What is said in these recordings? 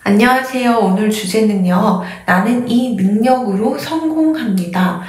안녕하세요. 오늘 주제는요. 나는 이 능력으로 성공합니다.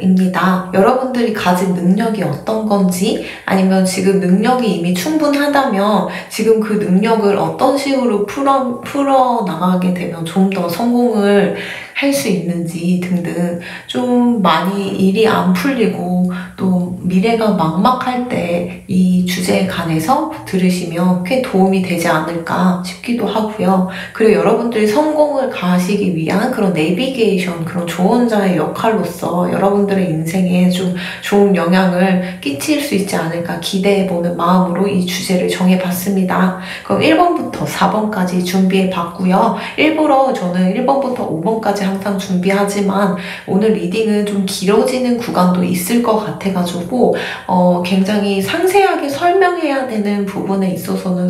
입니다. 여러분들이 가진 능력이 어떤 건지 아니면 지금 능력이 이미 충분하다면 지금 그 능력을 어떤 식으로 풀어 나가게 되면 좀 더 성공을 할 수 있는지 등등 좀 많이 일이 안 풀리고 또 미래가 막막할 때 이 주제에 관해서 들으시면 꽤 도움이 되지 않을까 싶기도 하고요. 그리고 여러분들이 성공을 가하시기 위한 그런 내비게이션, 그런 조언자의 역할로서 여러분들의 인생에 좀 좋은 영향을 끼칠 수 있지 않을까 기대해보는 마음으로 이 주제를 정해봤습니다. 그럼 1번부터 4번까지 준비해봤고요. 일부러 저는 1번부터 5번까지 항상 준비하지만 오늘 리딩은 좀 길어지는 구간도 있을 것 같아가지고 굉장히 상세하게 설명해야 되는 부분에 있어서는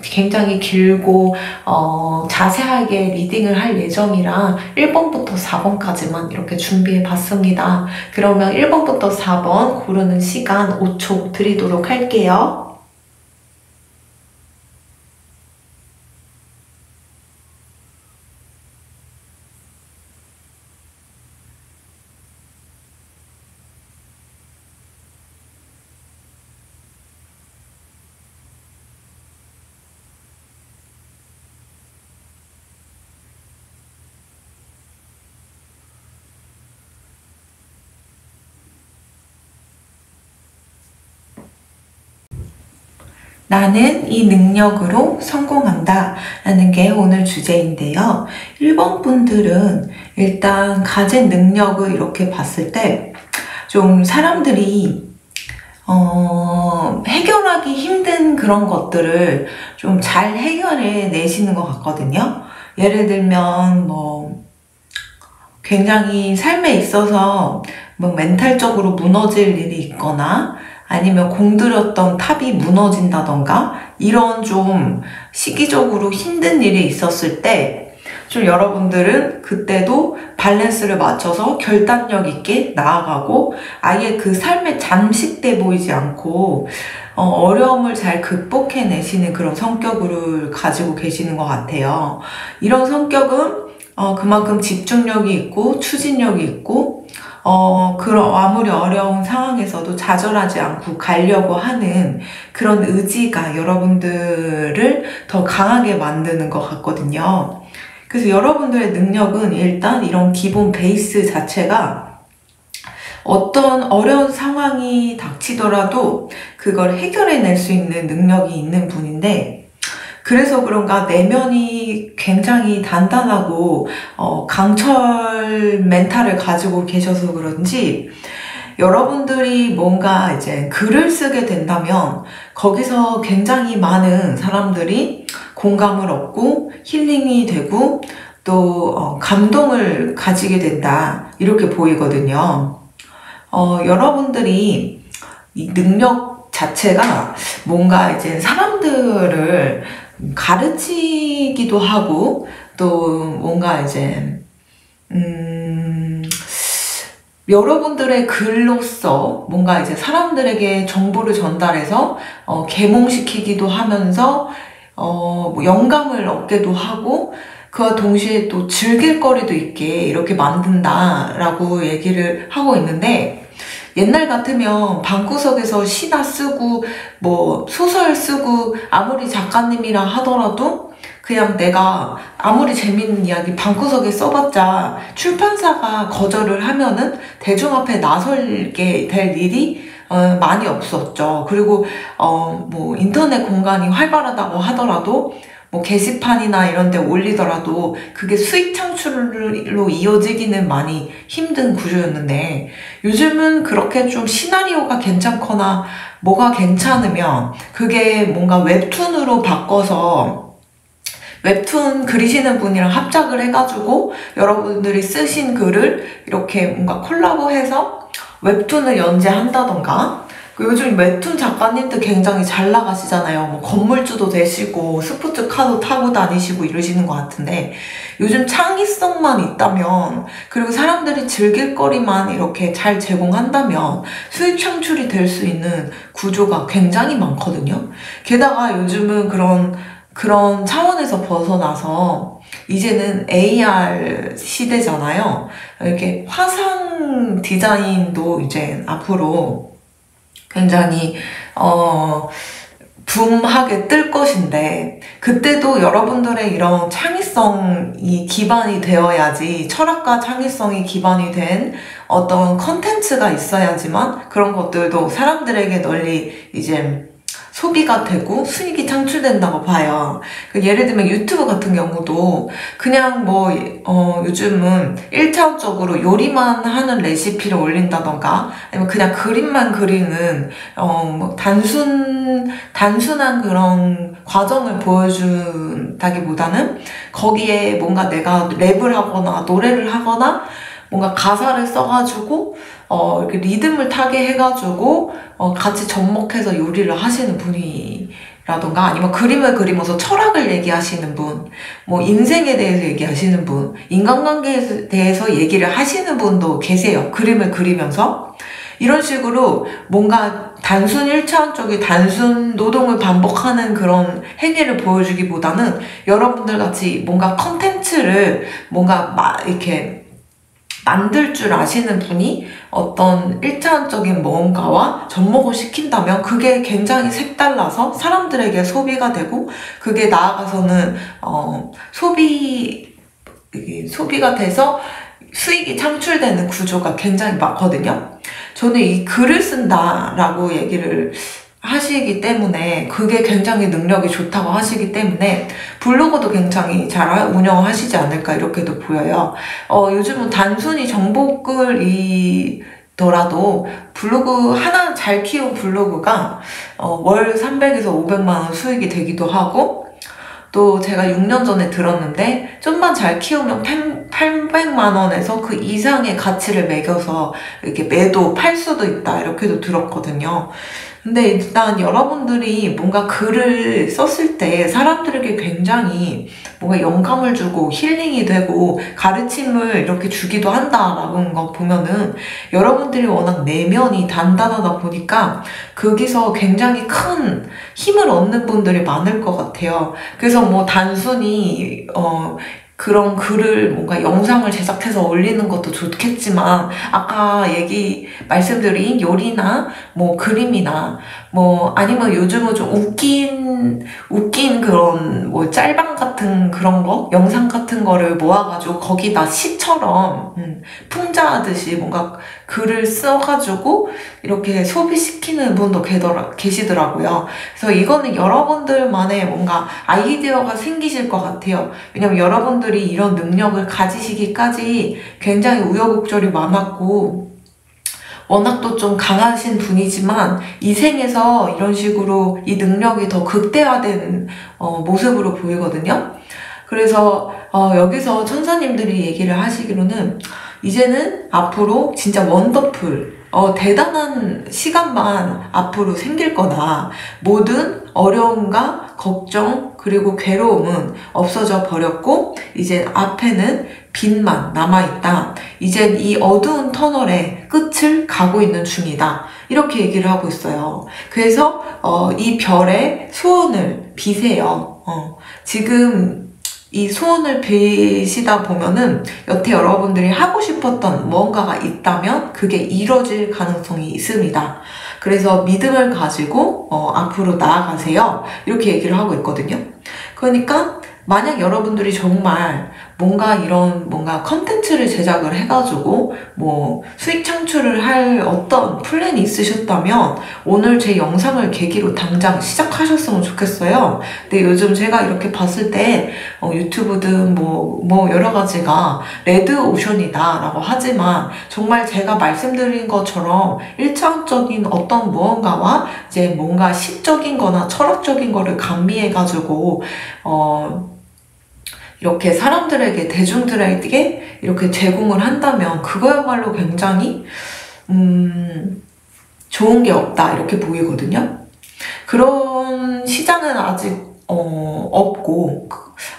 굉장히 길고 자세하게 리딩을 할 예정이라 1번부터 4번까지만 이렇게 준비해 봤습니다. 그러면 1번부터 4번 고르는 시간 5초 드리도록 할게요. 나는 이 능력으로 성공한다 라는 게 오늘 주제인데요. 1번 분들은 일단 가진 능력을 이렇게 봤을 때 좀 사람들이 해결하기 힘든 그런 것들을 좀 잘 해결해 내시는 것 같거든요. 예를 들면 굉장히 삶에 있어서 멘탈적으로 무너질 일이 있거나 아니면 공들였던 탑이 무너진다던가 이런 좀 시기적으로 힘든 일이 있었을 때 좀 여러분들은 그때도 밸런스를 맞춰서 결단력 있게 나아가고 아예 그 삶에 잠식돼 보이지 않고 어려움을 잘 극복해내시는 그런 성격을 가지고 계시는 것 같아요. 이런 성격은 그만큼 집중력이 있고 추진력이 있고 그런 아무리 어려운 상황에서도 좌절하지 않고 가려고 하는 그런 의지가 여러분들을 더 강하게 만드는 것 같거든요. 그래서 여러분들의 능력은 일단 이런 기본 베이스 자체가 어떤 어려운 상황이 닥치더라도 그걸 해결해낼 수 있는 능력이 있는 분인데 그래서 그런가 내면이 굉장히 단단하고 강철 멘탈을 가지고 계셔서 그런지 여러분들이 뭔가 이제 글을 쓰게 된다면 거기서 굉장히 많은 사람들이 공감을 얻고 힐링이 되고 또 감동을 가지게 된다 이렇게 보이거든요. 여러분들이 이 능력 자체가 뭔가 이제 사람들을 가르치기도 하고 또 뭔가 이제 여러분들의 글로써 뭔가 이제 사람들에게 정보를 전달해서 계몽시키기도 하면서 영감을 얻게도 하고 그와 동시에 또 즐길 거리도 있게 이렇게 만든다라고 얘기를 하고 있는데 옛날 같으면 방구석에서 시나 쓰고 소설 쓰고 아무리 작가님이라 하더라도 그냥 내가 아무리 재밌는 이야기 방구석에 써봤자 출판사가 거절을 하면은 대중 앞에 나설게 될 일이 많이 없었죠. 그리고 인터넷 공간이 활발하다고 하더라도 게시판이나 이런 데 올리더라도 그게 수익 창출로 이어지기는 많이 힘든 구조였는데 요즘은 그렇게 좀 시나리오가 괜찮거나 뭐가 괜찮으면 그게 뭔가 웹툰으로 바꿔서 웹툰 그리시는 분이랑 합작을 해가지고 여러분들이 쓰신 글을 이렇게 뭔가 콜라보해서 웹툰을 연재한다던가 요즘 웹툰 작가님들 굉장히 잘 나가시잖아요. 건물주도 되시고 스포츠카도 타고 다니시고 이러시는 것 같은데 요즘 창의성만 있다면 그리고 사람들이 즐길 거리만 이렇게 잘 제공한다면 수익 창출이 될 수 있는 구조가 굉장히 많거든요. 게다가 요즘은 그런 차원에서 벗어나서 이제는 AR 시대잖아요. 이렇게 화상 디자인도 이제 앞으로 굉장히 붐하게 뜰 것인데, 그때도 여러분들의 이런 창의성이 기반이 되어야지, 철학과 창의성이 기반이 된 어떤 컨텐츠가 있어야지만 그런 것들도 사람들에게 널리 이제 소비가 되고 수익이 창출된다고 봐요. 예를 들면 유튜브 같은 경우도 그냥 요즘은 1차원적으로 요리만 하는 레시피를 올린다던가, 아니면 그냥 그림만 그리는 단순한 그런 과정을 보여준다기보다는 거기에 뭔가 내가 랩을 하거나 노래를 하거나 뭔가 가사를 써가지고 이렇게 리듬을 타게 해가지고 같이 접목해서 요리를 하시는 분이라던가, 아니면 그림을 그리면서 철학을 얘기하시는 분, 뭐 인생에 대해서 얘기하시는 분, 인간관계에 대해서 얘기를 하시는 분도 계세요. 그림을 그리면서. 이런 식으로 뭔가 단순 1차원적인 단순 노동을 반복하는 그런 행위를 보여주기보다는 여러분들 같이 뭔가 컨텐츠를 뭔가 이렇게 만들 줄 아시는 분이 어떤 1차원적인 뭔가와 접목을 시킨다면 그게 굉장히 색달라서 사람들에게 소비가 되고, 그게 나아가서는 소비가 돼서 수익이 창출되는 구조가 굉장히 많거든요. 저는 이 글을 쓴다라고 얘기를 하시기 때문에, 그게 굉장히 능력이 좋다고 하시기 때문에 블로그도 굉장히 잘 운영하시지 않을까 이렇게도 보여요. 요즘은 단순히 정보글이더라도 블로그 하나 잘 키운 블로그가 월 300에서 500만 원 수익이 되기도 하고, 또 제가 6년 전에 들었는데 좀만 잘 키우면 800만 원에서 그 이상의 가치를 매겨서 이렇게 팔 수도 있다 이렇게도 들었거든요. 근데 일단 여러분들이 뭔가 글을 썼을 때 사람들에게 굉장히 뭔가 영감을 주고 힐링이 되고 가르침을 이렇게 주기도 한다라는 거 보면은 여러분들이 워낙 내면이 단단하다 보니까 거기서 굉장히 큰 힘을 얻는 분들이 많을 것 같아요. 그래서 뭐 단순히 그런 글을 뭔가 영상을 제작해서 올리는 것도 좋겠지만, 아까 말씀드린 요리나 뭐 그림이나 뭐 아니면 요즘은 좀 웃긴 그런 뭐 짤방 같은 그런 거, 영상 같은 거를 모아가지고 거기다 시처럼 풍자하듯이 뭔가 글을 써가지고 이렇게 소비시키는 분도 계시더라고요. 그래서 이거는 여러분들만의 뭔가 아이디어가 생기실 것 같아요. 왜냐면 여러분들이 이런 능력을 가지시기까지 굉장히 우여곡절이 많았고, 워낙 또 좀 강하신 분이지만 이 생에서 이런 식으로 이 능력이 더 극대화된 모습으로 보이거든요. 그래서 여기서 천사님들이 얘기를 하시기로는 이제는 앞으로 진짜 원더풀, 대단한 시간만 앞으로 생길 거다. 모든 어려움과 걱정 그리고 괴로움은 없어져 버렸고 이제 앞에는 빛만 남아있다. 이젠 이 어두운 터널의 끝을 가고 있는 중이다. 이렇게 얘기를 하고 있어요. 그래서 이 별의 소원을 비세요. 지금 이 소원을 비시다 보면은 여태 여러분들이 하고 싶었던 무언가가 있다면 그게 이루어질 가능성이 있습니다. 그래서 믿음을 가지고 앞으로 나아가세요. 이렇게 얘기를 하고 있거든요. 그러니까 만약 여러분들이 정말 뭔가 컨텐츠를 제작을 해가지고 뭐 수익 창출을 할 어떤 플랜이 있으셨다면 오늘 제 영상을 계기로 당장 시작하셨으면 좋겠어요. 근데 요즘 제가 이렇게 봤을 때 유튜브든 뭐 여러 가지가 레드오션이다 라고 하지만, 정말 제가 말씀드린 것처럼 일차원적인 어떤 무언가와 이제 뭔가 시적인 거나 철학적인 거를 감미해가지고 이렇게 사람들에게, 대중들에게 이렇게 제공을 한다면 그거야말로 굉장히 좋은 게 없다 이렇게 보이거든요. 그런 시장은 아직 없고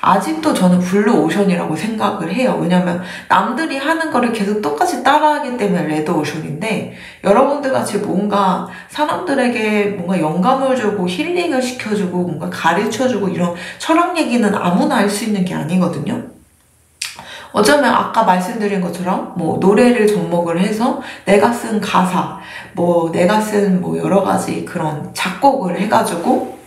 아직도 저는 블루오션이라고 생각을 해요. 왜냐면 남들이 하는 거를 계속 똑같이 따라하기 때문에 레드오션인데, 여러분들 같이 뭔가 사람들에게 뭔가 영감을 주고 힐링을 시켜주고 뭔가 가르쳐주고 이런 철학 얘기는 아무나 할 수 있는 게 아니거든요. 어쩌면 아까 말씀드린 것처럼 뭐 노래를 접목을 해서 내가 쓴 가사, 뭐 내가 쓴 뭐 여러 가지 그런 작곡을 해가지고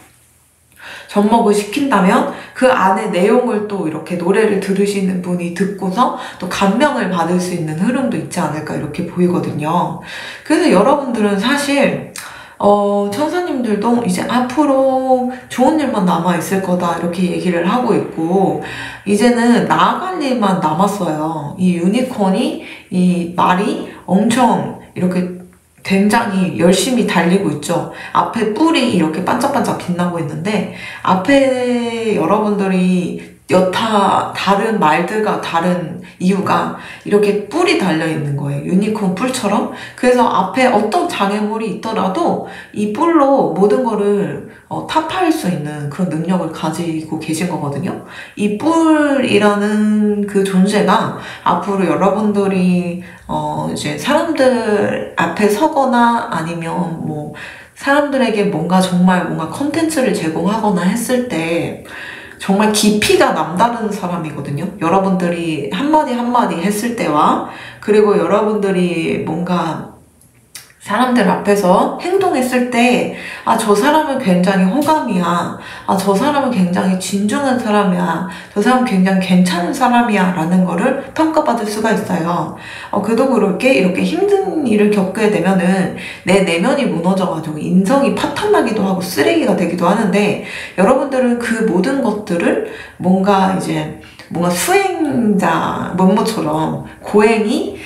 접목을 시킨다면 그 안에 내용을 또 이렇게 노래를 들으시는 분이 듣고서 또 감명을 받을 수 있는 흐름도 있지 않을까 이렇게 보이거든요. 그래서 여러분들은 사실 천사님들도 이제 앞으로 좋은 일만 남아있을 거다 이렇게 얘기를 하고 있고 이제는 나아갈 일만 남았어요. 이 유니콘이 이 말이 엄청 이렇게 굉장히 열심히 달리고 있죠. 앞에 뿔이 이렇게 반짝반짝 빛나고 있는데 앞에 여러분들이 여타 다른 말들과 다른 이유가 이렇게 뿔이 달려있는 거예요. 유니콘 뿔처럼. 그래서 앞에 어떤 장애물이 있더라도 이 뿔로 모든 거를 타파할 수 있는 그런 능력을 가지고 계신 거거든요. 이 뿔이라는 그 존재가 앞으로 여러분들이 이제 사람들 앞에 서거나 아니면 뭐 사람들에게 뭔가 정말 뭔가 컨텐츠를 제공하거나 했을 때 정말 깊이가 남다른 사람이거든요. 여러분들이 한마디 한마디 했을 때와 그리고 여러분들이 뭔가 사람들 앞에서 행동했을 때 아, 저 사람은 굉장히 호감이야. 아, 저 사람은 굉장히 진중한 사람이야. 저 사람은 굉장히 괜찮은 사람이야. 라는 거를 평가받을 수가 있어요. 그도 그렇게 이렇게 힘든 일을 겪게 되면은 내 내면이 무너져가지고 인성이 파탄나기도 하고 쓰레기가 되기도 하는데 여러분들은 그 모든 것들을 뭔가 수행자 면모처럼 고행이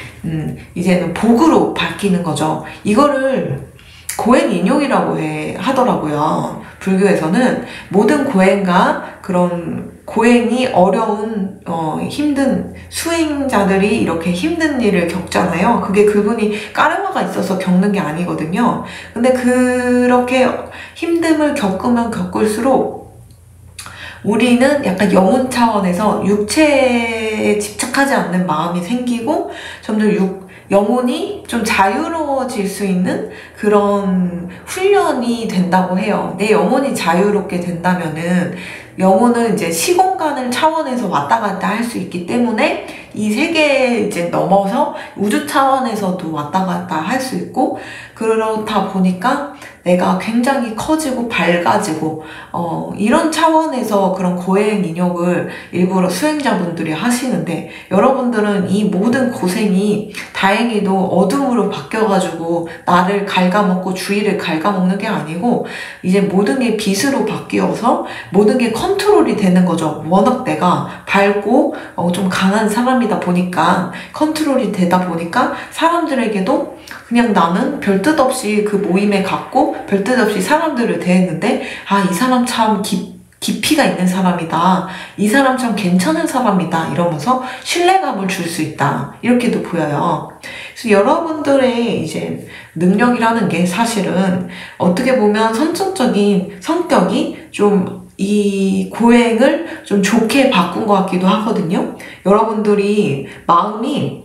이제는 복으로 바뀌는 거죠. 이거를 고행인용이라고 하더라고요. 불교에서는 모든 고행과 그런 고행이 어려운 힘든 수행자들이 이렇게 힘든 일을 겪잖아요. 그게 그분이 까르마가 있어서 겪는 게 아니거든요. 근데 그렇게 힘듦을 겪으면 겪을수록 우리는 약간 영혼 차원에서 육체에 집착하지 않는 마음이 생기고 점점 영혼이 좀 자유로워질 수 있는 그런 훈련이 된다고 해요. 내 영혼이 자유롭게 된다면은 영혼은 이제 시공간을 차원에서 왔다 갔다 할 수 있기 때문에 이 세계 이제 넘어서 우주 차원에서도 왔다 갔다 할 수 있고 그렇다 보니까 내가 굉장히 커지고 밝아지고 이런 차원에서 그런 고행 인욕을 일부러 수행자분들이 하시는데 여러분들은 이 모든 고생이 다행히도 어둠으로 바뀌어가지고 나를 갉아먹고 주위를 갉아먹는 게 아니고 이제 모든 게 빛으로 바뀌어서 모든 게 컨트롤이 되는 거죠. 워낙 내가 밝고 좀 강한 사람이다 보니까 컨트롤이 되다 보니까 사람들에게도 그냥 나는 별뜻 없이 그 모임에 갔고 별뜻 없이 사람들을 대했는데 아, 이 사람 참 깊이가 있는 사람이다. 이 사람 참 괜찮은 사람이다. 이러면서 신뢰감을 줄 수 있다. 이렇게도 보여요. 그래서 여러분들의 이제 능력이라는 게 사실은 어떻게 보면 선천적인 성격이 좀 이 고행을 좀 좋게 바꾼 것 같기도 하거든요. 여러분들이 마음이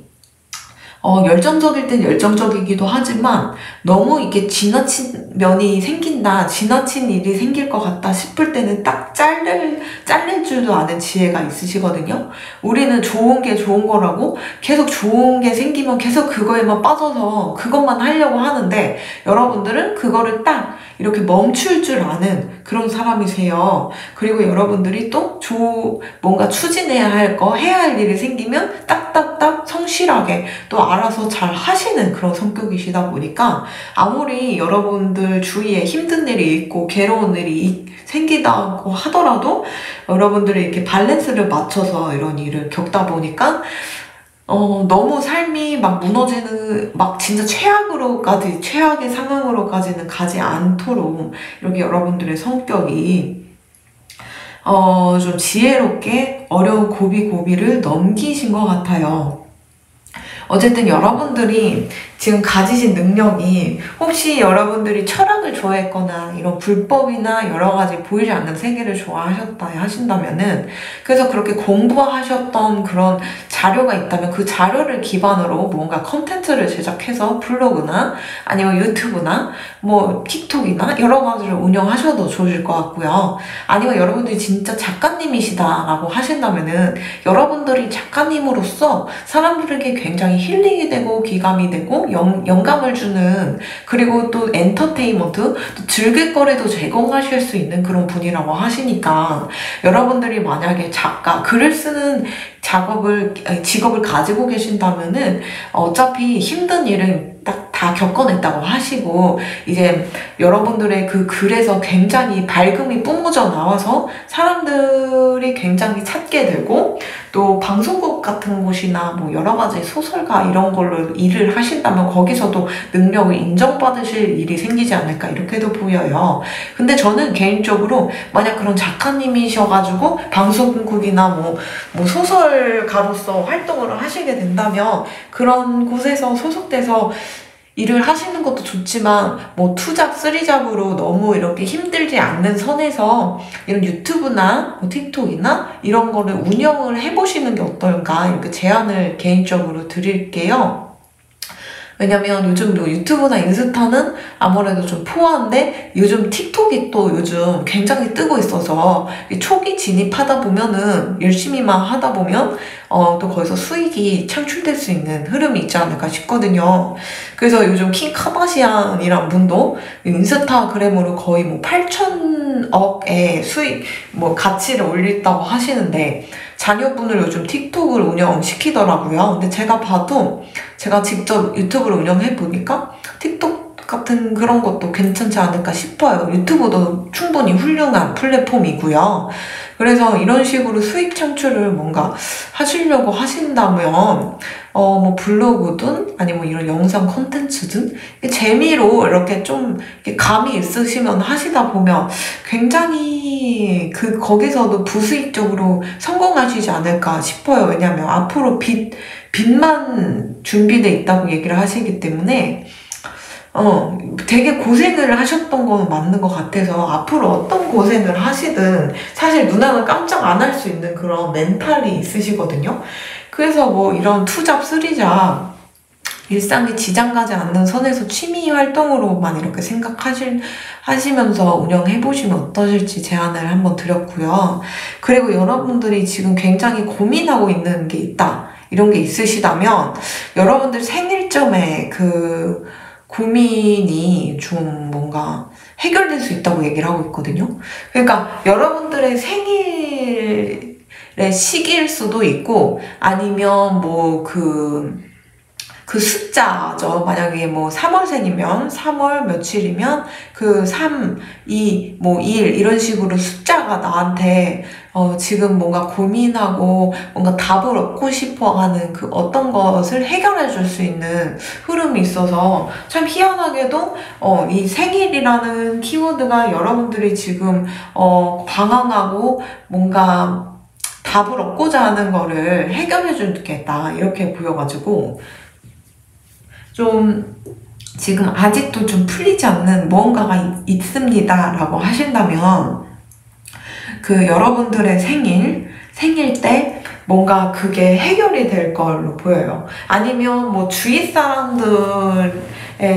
열정적일 땐 열정적이기도 하지만 너무 이게 지나친 면이 생긴다, 지나친 일이 생길 것 같다 싶을 때는 딱 잘릴 줄도 아는 지혜가 있으시거든요. 우리는 좋은 게 좋은 거라고 계속 좋은 게 생기면 계속 그거에만 빠져서 그것만 하려고 하는데 여러분들은 그거를 딱 이렇게 멈출 줄 아는 그런 사람이세요. 그리고 여러분들이 또 뭔가 추진해야 할 거, 해야 할 일이 생기면 딱딱딱 성실하게 또 알아서 잘 하시는 그런 성격이시다 보니까 아무리 여러분들 주위에 힘든 일이 있고 괴로운 일이 생기다고 하더라도 여러분들이 이렇게 밸런스를 맞춰서 이런 일을 겪다 보니까 너무 삶이 막 무너지는, 막 진짜 최악의 상황으로까지는 가지 않도록 이렇게 여러분들의 성격이 좀 지혜롭게 어려운 고비를 넘기신 것 같아요. 어쨌든 여러분들이 지금 가지신 능력이 혹시 여러분들이 철학을 좋아했거나 이런 불법이나 여러 가지 보이지 않는 세계를 좋아하셨다 하신다면은, 그래서 그렇게 공부하셨던 그런 자료가 있다면 그 자료를 기반으로 뭔가 컨텐츠를 제작해서 블로그나 아니면 유튜브나 뭐 틱톡이나 여러 가지를 운영하셔도 좋을 것 같고요. 아니면 여러분들이 진짜 작가님이시다라고 하신다면은 여러분들이 작가님으로서 사람들에게 굉장히 힐링이 되고 기감이 되고 영감을 주는, 그리고 또 엔터테인먼트, 또 즐길거리도 제공하실 수 있는 그런 분이라고 하시니까, 여러분들이 만약에 작가, 글을 쓰는 직업을 가지고 계신다면은 어차피 힘든 일은 딱 다 겪어냈다고 하시고, 이제 여러분들의 그 글에서 굉장히 밝음이 뿜어져 나와서 사람들이 굉장히 찾게 되고, 또 방송국 같은 곳이나 뭐 여러 가지 소설가 이런 걸로 일을 하신다면 거기서도 능력을 인정받으실 일이 생기지 않을까, 이렇게도 보여요. 근데 저는 개인적으로 만약 그런 작가님이셔가지고 방송국이나 뭐 소설가로서 활동을 하시게 된다면 그런 곳에서 소속돼서 일을 하시는 것도 좋지만, 뭐 투잡, 쓰리잡으로 너무 이렇게 힘들지 않는 선에서 이런 유튜브나 뭐 틱톡이나 이런 거를 운영을 해보시는 게 어떨까, 이렇게 제안을 개인적으로 드릴게요. 왜냐면 요즘 유튜브나 인스타는 아무래도 좀 포화인데, 요즘 틱톡이 또 요즘 굉장히 뜨고 있어서 초기 진입하다 보면은, 열심히만 하다 보면 또 거기서 수익이 창출될 수 있는 흐름이 있지 않을까 싶거든요. 그래서 요즘 킹 카다시안이란 분도 인스타그램으로 거의 뭐 8천억의 수익, 뭐 가치를 올렸다고 하시는데, 자녀분을 요즘 틱톡을 운영시키더라고요. 근데 제가 봐도, 제가 직접 유튜브를 운영해보니까 틱톡 같은 그런 것도 괜찮지 않을까 싶어요. 유튜브도 충분히 훌륭한 플랫폼이고요. 그래서 이런 식으로 수익 창출을 뭔가 하시려고 하신다면 뭐 블로그든 아니면 이런 영상 콘텐츠든 재미로 이렇게 좀 감이 있으시면 하시다 보면 굉장히 거기서도 부수익적으로 성공하시지 않을까 싶어요. 왜냐면 앞으로 빚만 준비돼 있다고 얘기를 하시기 때문에 되게 고생을 하셨던 건 맞는 것 같아서, 앞으로 어떤 고생을 하시든 사실 누나는 깜짝 안 할 수 있는 그런 멘탈이 있으시거든요. 그래서 뭐 이런 투잡, 쓰리잡, 일상에 지장 가지 않는 선에서 취미 활동으로만 이렇게 하시면서 운영해보시면 어떠실지 제안을 한번 드렸고요. 그리고 여러분들이 지금 굉장히 고민하고 있는 게 있다, 이런 게 있으시다면 여러분들 생일점에 그 고민이 좀 뭔가 해결될 수 있다고 얘기를 하고 있거든요. 그러니까 여러분들의 생일의 시기일 수도 있고, 아니면 뭐 그 숫자죠. 만약에 뭐 3월생이면 3월 며칠이면 그 3, 2, 뭐 1 이런 식으로 숫자가 나한테 지금 뭔가 고민하고 뭔가 답을 얻고 싶어 하는 그 어떤 것을 해결해 줄 수 있는 흐름이 있어서, 참 희한하게도 이 생일이라는 키워드가 여러분들이 지금 방황하고 뭔가 답을 얻고자 하는 거를 해결해 주겠다, 이렇게 보여가지고 좀 지금 아직도 좀 풀리지 않는 무언가가 있습니다 라고 하신다면, 그 여러분들의 생일 때 뭔가 그게 해결이 될 걸로 보여요. 아니면 뭐 주위 사람들의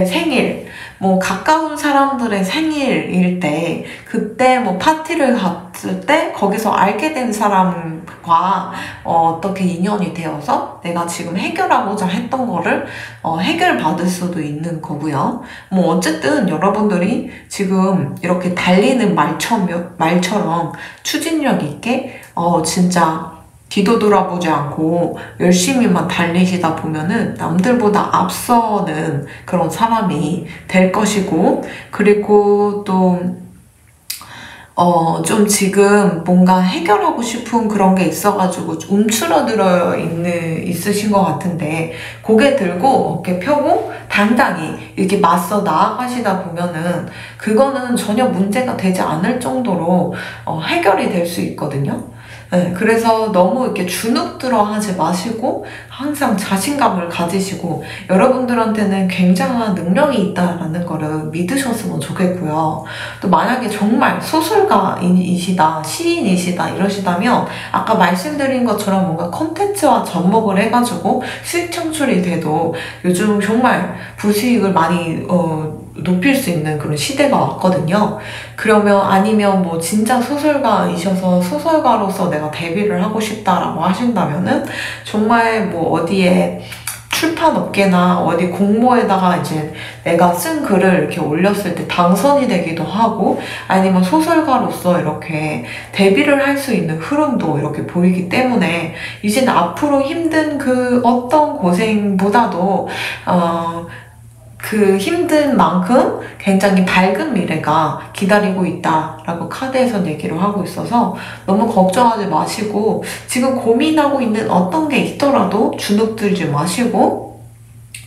생일, 뭐 가까운 사람들의 생일일 때, 그때 뭐 파티를 갔을 때 거기서 알게 된 사람과 어떻게 인연이 되어서 내가 지금 해결하고자 했던 거를 해결받을 수도 있는 거고요. 뭐 어쨌든 여러분들이 지금 이렇게 달리는 말처럼 추진력 있게 진짜 뒤도 돌아보지 않고 열심히만 달리시다 보면은 남들보다 앞서는 그런 사람이 될 것이고, 그리고 또 좀 지금 뭔가 해결하고 싶은 그런 게 있어가지고 움츠러들어 있으신 것 같은데, 고개 들고 어깨 펴고 당당히 이렇게 맞서 나아가시다 보면은 그거는 전혀 문제가 되지 않을 정도로 해결이 될 수 있거든요. 네, 그래서 너무 이렇게 주눅들어 하지 마시고 항상 자신감을 가지시고 여러분들한테는 굉장한 능력이 있다라는 거를 믿으셨으면 좋겠고요. 또 만약에 정말 소설가이시다, 시인이시다 이러시다면 아까 말씀드린 것처럼 뭔가 컨텐츠와 접목을 해가지고 수익 창출이 돼도 요즘 정말 부수익을 많이 높일 수 있는 그런 시대가 왔거든요. 그러면 아니면 뭐 진짜 소설가이셔서 소설가로서 내가 데뷔를 하고 싶다라고 하신다면은 정말 뭐 어디에 출판업계나 어디 공모에다가 이제 내가 쓴 글을 이렇게 올렸을 때 당선이 되기도 하고 아니면 소설가로서 이렇게 데뷔를 할 수 있는 흐름도 이렇게 보이기 때문에 이제는 앞으로 힘든 그 어떤 고생보다도 그 힘든 만큼 굉장히 밝은 미래가 기다리고 있다라고 카드에서 얘기를 하고 있어서 너무 걱정하지 마시고 지금 고민하고 있는 어떤 게 있더라도 주눅들지 마시고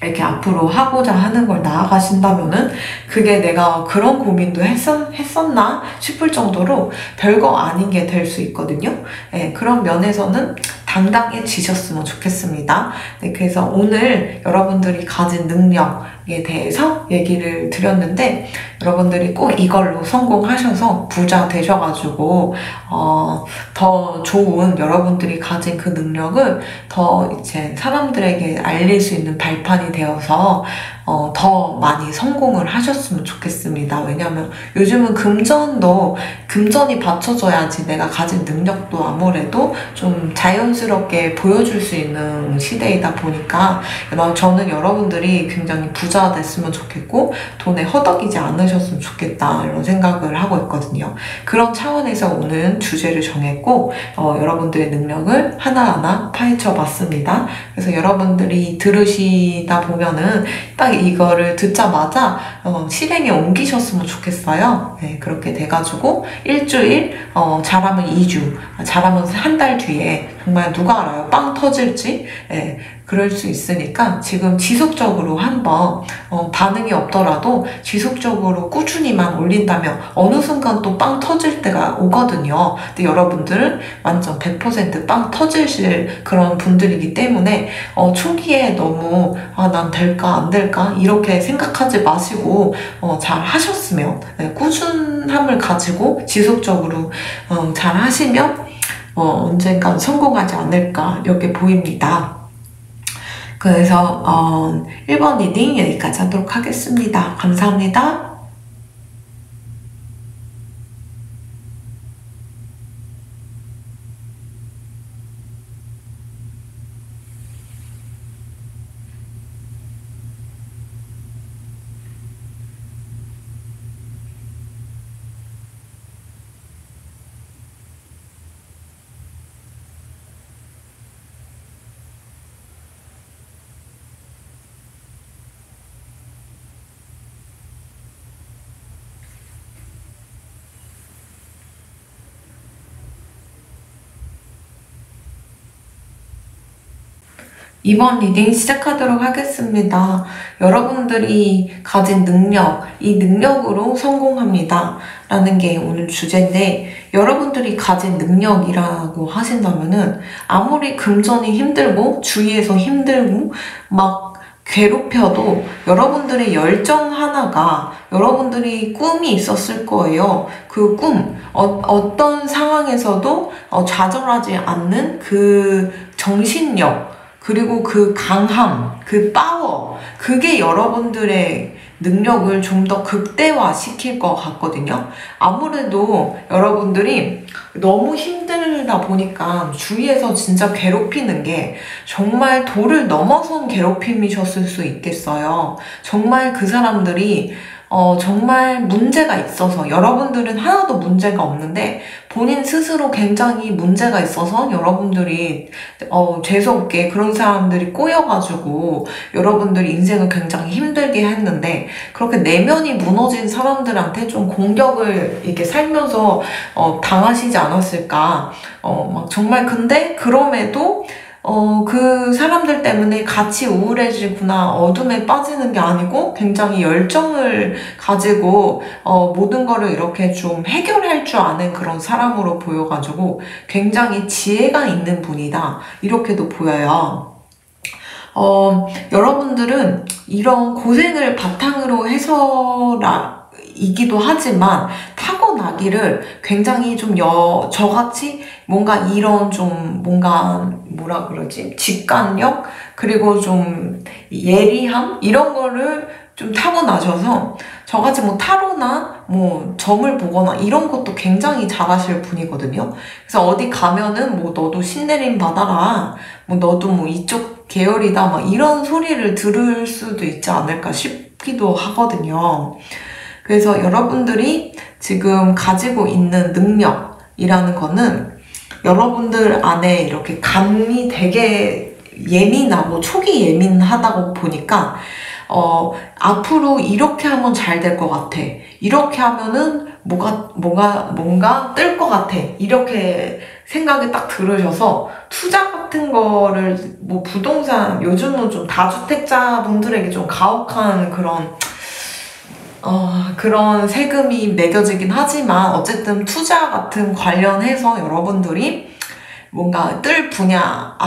이렇게 앞으로 하고자 하는 걸 나아가신다면은 그게 내가 그런 고민도 했었나 싶을 정도로 별거 아닌 게 될 수 있거든요. 네, 그런 면에서는 당당해지셨으면 좋겠습니다. 네, 그래서 오늘 여러분들이 가진 능력에 대해서 얘기를 드렸는데 여러분들이 꼭 이걸로 성공하셔서 부자 되셔가지고 더 좋은 여러분들이 가진 그 능력을 더 이제 사람들에게 알릴 수 있는 발판이 되어서 더 많이 성공을 하셨으면 좋겠습니다. 왜냐면 요즘은 금전이 받쳐줘야지 내가 가진 능력도 아무래도 좀 자연스럽게 보여줄 수 있는 시대이다 보니까 저는 여러분들이 굉장히 부자 됐으면 좋겠고 돈에 허덕이지 않으셨으면 좋겠다 이런 생각을 하고 있거든요. 그런 차원에서 오늘 주제를 정했고 여러분들의 능력을 하나하나 파헤쳐 봤습니다. 그래서 여러분들이 들으시다 보면은 딱 이거를 듣자마자 실행에 옮기셨으면 좋겠어요. 네, 그렇게 돼가지고 일주일, 잘하면 2주, 잘하면 한 달 뒤에 정말 누가 알아요? 빵 터질지? 네, 그럴 수 있으니까 지금 지속적으로 한번 반응이 없더라도 지속적으로 꾸준히만 올린다면 어느 순간 또 빵 터질 때가 오거든요. 근데 여러분들은 완전 100%빵 터지실 그런 분들이기 때문에 초기에 너무 난 될까 안 될까 이렇게 생각하지 마시고 잘 하셨으면 꾸준함을 가지고 지속적으로 잘 하시면 언젠간 성공하지 않을까 이렇게 보입니다. 그래서 1번 리딩 여기까지 하도록 하겠습니다. 감사합니다. 이번 리딩 시작하도록 하겠습니다. 여러분들이 가진 능력, 이 능력으로 성공합니다. 라는 게 오늘 주제인데 여러분들이 가진 능력이라고 하신다면은 아무리 금전이 힘들고 주위에서 힘들고 막 괴롭혀도 여러분들의 열정 하나가 여러분들이 꿈이 있었을 거예요. 그 꿈, 어떤 상황에서도 좌절하지 않는 그 정신력 그리고 그 강함, 그 파워, 그게 여러분들의 능력을 좀 더 극대화시킬 것 같거든요. 아무래도 여러분들이 너무 힘들다 보니까 주위에서 진짜 괴롭히는 게 정말 도를 넘어선 괴롭힘이셨을 수 있겠어요. 정말 그 사람들이 정말 문제가 있어서 여러분들은 하나도 문제가 없는데 본인 스스로 굉장히 문제가 있어서 여러분들이 재수없게 그런 사람들이 꼬여가지고 여러분들이 인생을 굉장히 힘들게 했는데 그렇게 내면이 무너진 사람들한테 좀 공격을 이렇게 살면서 당하시지 않았을까 막 정말 근데 그럼에도 그 사람들 때문에 같이 우울해지거나 어둠에 빠지는 게 아니고 굉장히 열정을 가지고 모든 거를 이렇게 좀 해결할 줄 아는 그런 사람으로 보여가지고 굉장히 지혜가 있는 분이다. 이렇게도 보여요. 여러분들은 이런 고생을 바탕으로 해서이기도 하지만 타고나기를 굉장히 좀 저같이 뭔가 이런 좀 뭔가 뭐라 그러지? 직관력? 그리고 좀 예리함? 이런 거를 좀 타고나셔서 저같이 뭐 타로나 뭐 점을 보거나 이런 것도 굉장히 잘하실 분이거든요. 그래서 어디 가면은 뭐 너도 신내림 받아라. 뭐 너도 뭐 이쪽 계열이다. 막 이런 소리를 들을 수도 있지 않을까 싶기도 하거든요. 그래서 여러분들이 지금 가지고 있는 능력이라는 거는 여러분들 안에 이렇게 감이 되게 예민하고 초기 예민하다고 보니까 앞으로 이렇게 하면 잘 될 것 같아. 이렇게 하면은 뭔가 뜰 것 같아. 이렇게 생각이 딱 들으셔서 투자 같은 거를 뭐 부동산 요즘은 좀 다주택자 분들에게 좀 가혹한 그런 세금이 매겨지긴 하지만 어쨌든 투자 같은 관련해서 여러분들이 뭔가 뜰 분야,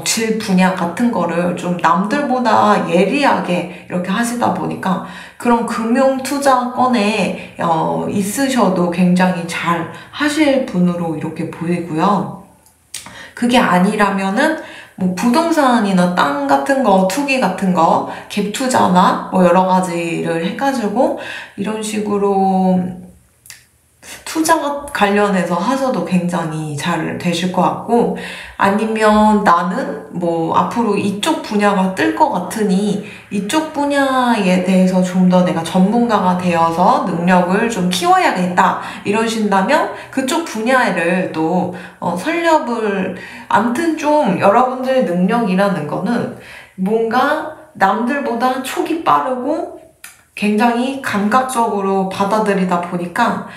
질 분야 같은 거를 좀 남들보다 예리하게 이렇게 하시다 보니까 그런 금융투자권에 있으셔도 굉장히 잘 하실 분으로 이렇게 보이고요. 그게 아니라면은 뭐 부동산이나 땅 같은 거, 투기 같은 거, 갭 투자나 뭐 여러 가지를 해가지고 이런 식으로 투자 관련해서 하셔도 굉장히 잘 되실 것 같고, 아니면 나는 뭐 앞으로 이쪽 분야가 뜰 것 같으니 이쪽 분야에 대해서 좀 더 내가 전문가가 되어서 능력을 좀 키워야겠다 이러신다면 그쪽 분야를 또 암튼 좀 여러분들의 능력이라는 거는 뭔가 남들보다 촉이 빠르고 굉장히 감각적으로 받아들이다 보니까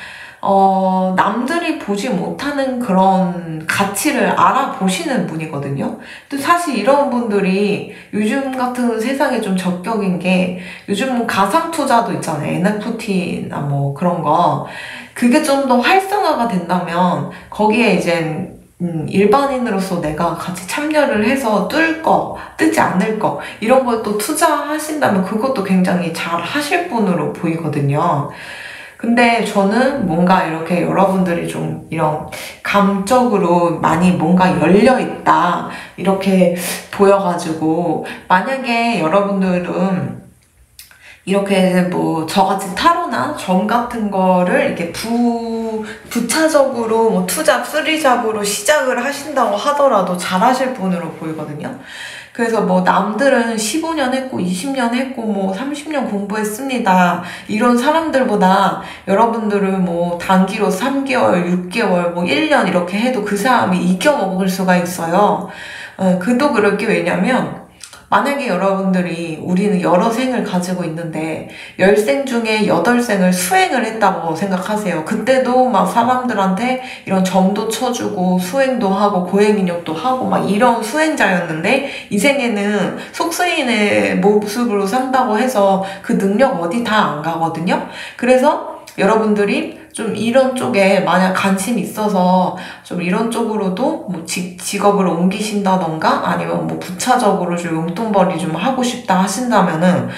남들이 보지 못하는 그런 가치를 알아보시는 분이거든요. 또 사실 이런 분들이 요즘 같은 세상에 좀 적격인 게 요즘 가상투자도 있잖아요. NFT나 뭐 그런 거. 그게 좀 더 활성화가 된다면 거기에 이제 일반인으로서 내가 같이 참여를 해서 뜨지 않을 거, 이런 걸 또 투자하신다면 그것도 굉장히 잘 하실 분으로 보이거든요. 근데 저는 뭔가 이렇게 여러분들이 좀 이런 감적으로 많이 뭔가 열려있다 이렇게 보여가지고, 만약에 여러분들은 이렇게 뭐 저같이 타로나 점 같은 거를 이렇게 부차적으로 뭐 투잡, 쓰리잡으로 시작을 하신다고 하더라도 잘하실 분으로 보이거든요. 그래서 뭐 남들은 15년 했고 20년 했고 뭐 30년 공부했습니다. 이런 사람들보다 여러분들은 뭐 단기로 3개월, 6개월, 뭐 1년 이렇게 해도 그 사람이 이겨먹을 수가 있어요. 그도 그럴 게 왜냐면 만약에 우리는 여러 생을 가지고 있는데 10생 중에 8생을 수행을 했다고 생각하세요. 그때도 막 사람들한테 이런 점도 쳐주고 수행도 하고 고행인력도 하고 막 이런 수행자였는데 이 생에는 속수인의 모습으로 산다고 해서 그 능력 어디 다 안 가거든요. 그래서 여러분들이 좀 이런 쪽에 만약 관심이 있어서 좀 이런 쪽으로도 뭐 직업을 옮기신다던가 아니면 뭐 부차적으로 좀 용돈벌이 좀 하고 싶다 하신다면은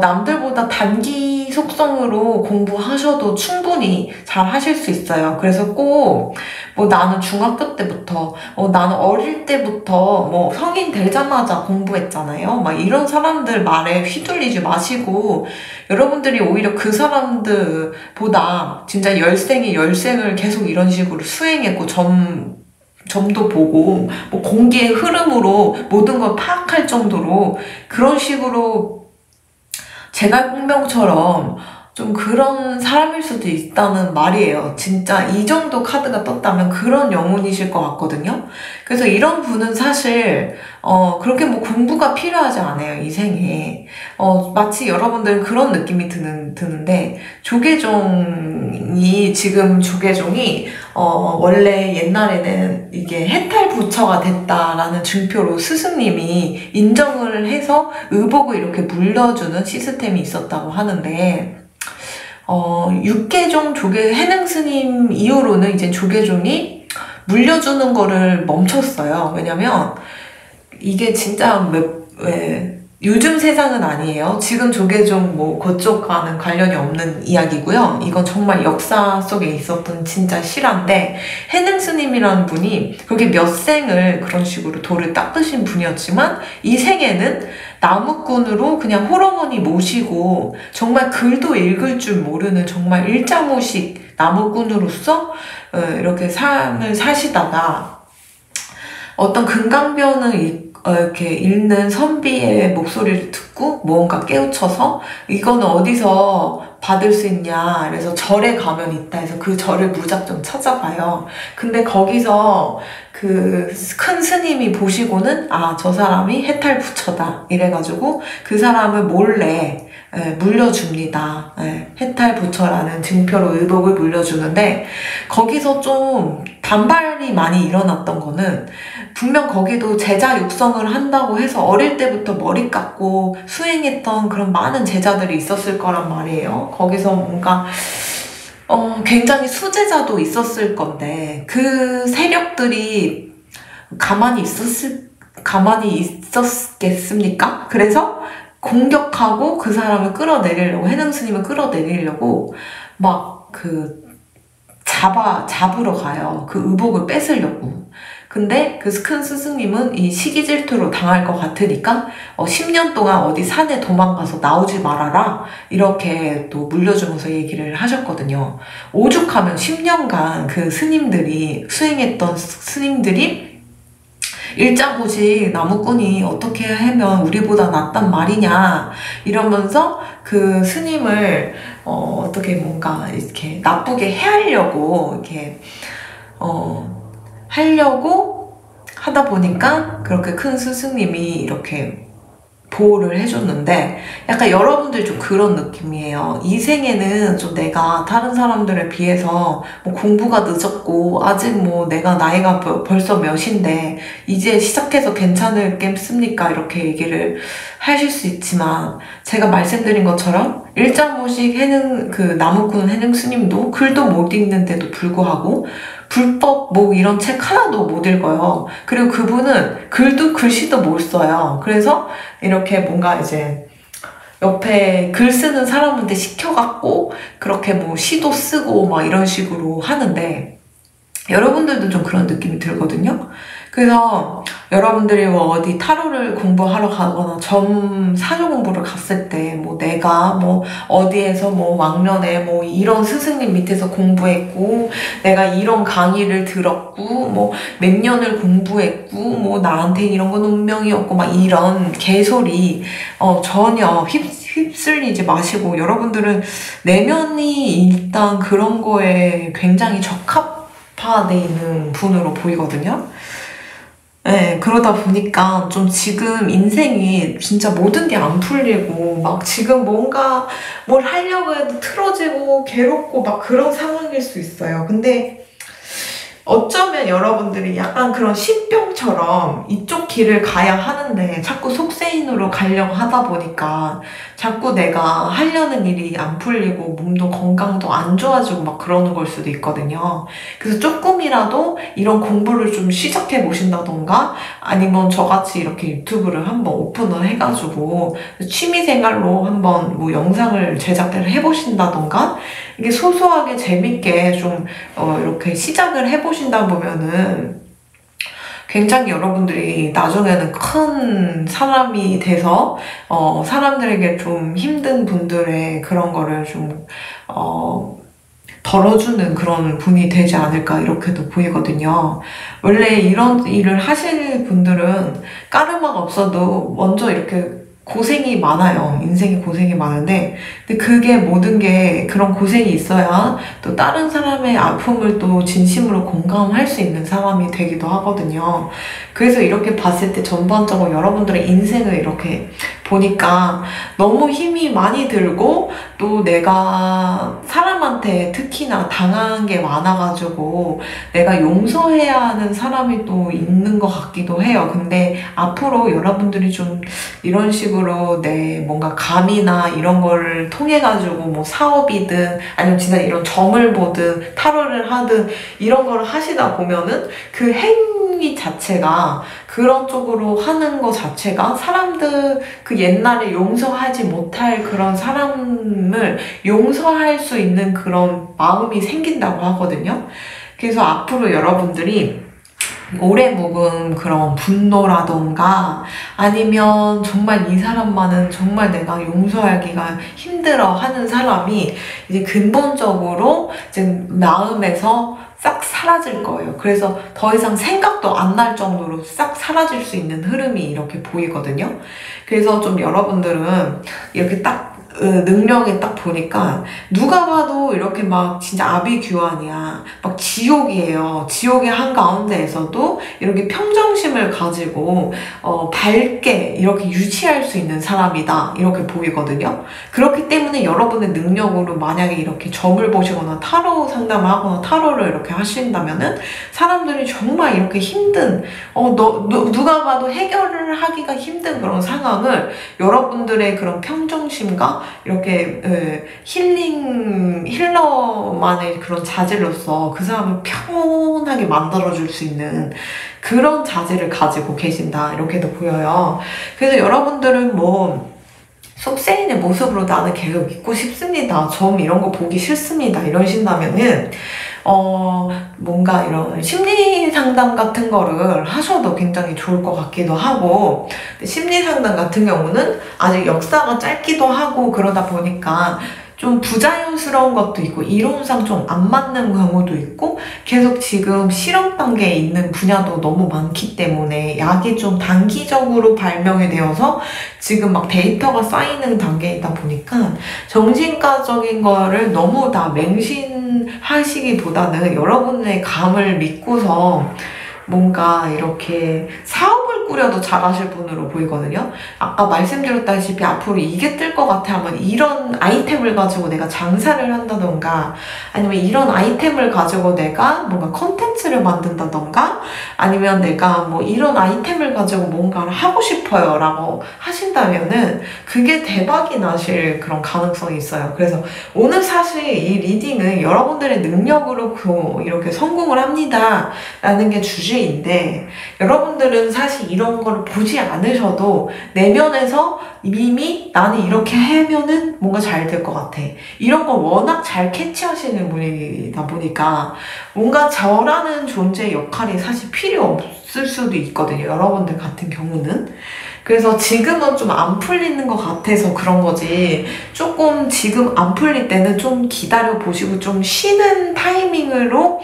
남들보다 단기 속성으로 공부하셔도 충분히 잘 하실 수 있어요. 그래서 꼭 뭐 나는 중학교 때부터 나는 어릴 때부터 뭐 성인 되자마자 공부했잖아요. 막 이런 사람들 말에 휘둘리지 마시고 여러분들이 오히려 그 사람들보다 진짜 열생을 계속 이런 식으로 수행했고 점도 보고 뭐 공기의 흐름으로 모든 걸 파악할 정도로 그런 식으로 제갈공명처럼 좀 그런 사람일 수도 있다는 말이에요. 진짜 이 정도 카드가 떴다면 그런 영혼이실 것 같거든요. 그래서 이런 분은 사실 그렇게 뭐 공부가 필요하지 않아요, 이 생에. 마치 여러분들은 그런 느낌이 드는데 지금 조계종이 원래 옛날에는 이게 해탈 부처가 됐다라는 증표로 스승님이 인정을 해서 의복을 이렇게 물려주는 시스템이 있었다고 하는데, 육계종 조계 해능스님 이후로는 이제 조계종이 물려주는 거를 멈췄어요. 왜냐면 이게 진짜 요즘 세상은 아니에요. 지금 조계종 뭐 그쪽과는 관련이 없는 이야기고요. 이건 정말 역사 속에 있었던 진짜 실화인데, 해능스님이라는 분이 그렇게 몇 생을 그런 식으로 돌을 닦으신 분이었지만 이 생에는 나무꾼으로 그냥 홀어머니 모시고 정말 글도 읽을 줄 모르는 정말 일자무식 나무꾼으로서 이렇게 삶을 사시다가 어떤 금강변을 이렇게 읽는 선비의 목소리를 듣고 뭔가 깨우쳐서 이거는 어디서 받을 수 있냐, 그래서 절에 가면 있다 해서 그 절을 무작정 찾아가요. 근데 거기서 그 큰 스님이 보시고는 저 사람이 해탈 부처다 이래가지고 그 사람을 몰래 물려줍니다. 해탈 부처라는 증표로 의복을 물려주는데, 거기서 좀 반발이 많이 일어났던 거는, 분명 거기도 제자 육성을 한다고 해서 어릴 때부터 머리 깎고 수행했던 그런 많은 제자들이 있었을 거란 말이에요. 거기서 뭔가 굉장히 수제자도 있었을 건데, 그 세력들이 가만히 있었겠습니까? 그래서 공격하고 그 사람을 끌어내리려고, 해능스님을 끌어내리려고 막 잡으러 가요. 그 의복을 뺏으려고. 근데 그 큰 스승님은 이 시기 질투로 당할 것 같으니까 10년 동안 어디 산에 도망가서 나오지 말아라 이렇게 또 물려주면서 얘기를 하셨거든요. 오죽하면 10년간 그 수행했던 스님들이 일자고지 나무꾼이 어떻게 하면 우리보다 낫단 말이냐 이러면서 그 스님을 어떻게 뭔가 이렇게 나쁘게 해하려고 하려고 하다 보니까 그렇게 큰 스승님이 이렇게 보호를 해줬는데, 약간 여러분들이 좀 그런 느낌이에요. 이 생에는 좀 내가 다른 사람들에 비해서 뭐 공부가 늦었고 아직 뭐 내가 나이가 벌써 몇인데 이제 시작해서 괜찮을겠습니까? 이렇게 얘기를 하실 수 있지만, 제가 말씀드린 것처럼 일자무식 나무꾼 해능 스님도 글도 못 읽는데도 불구하고 불법 뭐 이런 책 하나도 못 읽어요. 그리고 그분은 글씨도 못 써요. 그래서 이렇게 뭔가 이제 옆에 글 쓰는 사람한테 시켜갖고 그렇게 뭐 시도 쓰고 막 이런 식으로 하는데, 여러분들도 좀 그런 느낌이 들거든요. 그래서 여러분들이 뭐 어디 타로를 공부하러 가거나 사조 공부를 갔을 때 뭐 내가 뭐 어디에서 뭐 왕년에 뭐 이런 스승님 밑에서 공부했고 내가 이런 강의를 들었고 뭐 몇 년을 공부했고 뭐 나한테 이런 건 운명이었고 막 이런 개소리 전혀 휩쓸리지 마시고, 여러분들은 내면이 일단 그런 거에 굉장히 적합화되어 있는 분으로 보이거든요. 네, 그러다 보니까 좀 지금 인생이 진짜 모든 게 안 풀리고 막 지금 뭔가 뭘 하려고 해도 틀어지고 괴롭고 막 그런 상황일 수 있어요. 근데 어쩌면 여러분들이 약간 그런 신병처럼 이쪽 길을 가야 하는데 자꾸 속세인으로 가려고 하다 보니까 자꾸 내가 하려는 일이 안 풀리고 몸도 건강도 안 좋아지고 막 그러는 걸 수도 있거든요. 그래서 조금이라도 이런 공부를 좀 시작해 보신다던가, 아니면 저같이 이렇게 유튜브를 한번 오픈을 해가지고 취미생활로 한번 뭐 영상을 제작을 해보신다던가, 이게 소소하게 재밌게 좀 이렇게 시작을 해보신다 보면은 굉장히 여러분들이 나중에는 큰 사람이 돼서 사람들에게 좀 힘든 분들의 그런 거를 좀 덜어주는 그런 분이 되지 않을까 이렇게도 보이거든요. 원래 이런 일을 하실 분들은 까르마가 없어도 먼저 이렇게 고생이 많아요. 인생에 고생이 많은데, 근데 그게 모든 게 그런 고생이 있어야 또 다른 사람의 아픔을 또 진심으로 공감할 수 있는 사람이 되기도 하거든요. 그래서 이렇게 봤을 때 전반적으로 여러분들의 인생을 이렇게 보니까 너무 힘이 많이 들고 또 내가 사람한테 특히나 당한 게 많아가지고 내가 용서해야 하는 사람이 또 있는 것 같기도 해요. 근데 앞으로 여러분들이 좀 이런 식으로 내 뭔가 감이나 이런 거를 통해가지고 뭐 사업이든 아니면 진짜 이런 점을 보든 타로를 하든 이런 거를 하시다 보면은 그 행위 자체가 그런 쪽으로 하는 거 자체가 사람들 그 옛날에 용서하지 못할 그런 사람을 용서할 수 있는 그런 마음이 생긴다고 하거든요. 그래서 앞으로 여러분들이 오래 묵은 그런 분노라던가 아니면 정말 이 사람만은 정말 내가 용서하기가 힘들어 하는 사람이 이제 근본적으로 이제 마음에서 싹 사라질 거예요. 그래서 더 이상 생각도 안 날 정도로 싹 사라질 수 있는 흐름이 이렇게 보이거든요. 그래서 좀 여러분들은 이렇게 딱 능력이 딱 보니까 누가 봐도 이렇게 막 진짜 아비규환이야. 막 지옥이에요. 지옥의 한가운데에서도 이렇게 평정심을 가지고 밝게 이렇게 유지할 수 있는 사람이다. 이렇게 보이거든요. 그렇기 때문에 여러분의 능력으로 만약에 이렇게 점을 보시거나 타로 상담을 하거나 타로를 이렇게 하신다면은 사람들이 정말 이렇게 힘든 누가 봐도 해결을 하기가 힘든 그런 상황을 여러분들의 그런 평정심과 이렇게 힐러만의 그런 자질로서 그 사람을 평온하게 만들어줄 수 있는 그런 자질을 가지고 계신다 이렇게도 보여요. 그래서 여러분들은 뭐 속세인의 모습으로 나는 계속 있고 싶습니다. 점 이런 거 보기 싫습니다. 이러신다면은 뭔가 이런 심리 상담 같은 거를 하셔도 굉장히 좋을 것 같기도 하고, 심리 상담 같은 경우는 아직 역사가 짧기도 하고 그러다 보니까 좀 부자연스러운 것도 있고 이론상 좀 안 맞는 경우도 있고 계속 지금 실험 단계에 있는 분야도 너무 많기 때문에 약이 좀 단기적으로 발명이 되어서 지금 막 데이터가 쌓이는 단계이다 보니까 정신과적인 거를 너무 다 맹신하시기보다는 여러분의 감을 믿고서 뭔가 이렇게 사업을 꾸려도 잘하실 분으로 보이거든요. 아까 말씀드렸다시피 앞으로 이게 뜰 것 같아 하면 이런 아이템을 가지고 내가 장사를 한다던가 아니면 이런 아이템을 가지고 내가 뭔가 컨텐츠를 만든다던가 아니면 내가 뭐 이런 아이템을 가지고 뭔가를 하고 싶어요 라고 하신다면은 그게 대박이 나실 그런 가능성이 있어요. 그래서 오늘 사실 이 리딩은 여러분들의 능력으로 이렇게 성공을 합니다 라는 게 주제인데, 여러분들은 사실 이런 걸 보지 않으셔도 내면에서 이미 나는 이렇게 하면은 뭔가 잘 될 것 같아. 이런 걸 워낙 잘 캐치하시는 분이다 보니까 뭔가 저라는 존재의 역할이 사실 필요 없을 수도 있거든요. 여러분들 같은 경우는. 그래서 지금은 좀 안 풀리는 것 같아서 그런 거지, 조금 지금 안 풀릴 때는 좀 기다려 보시고 좀 쉬는 타이밍으로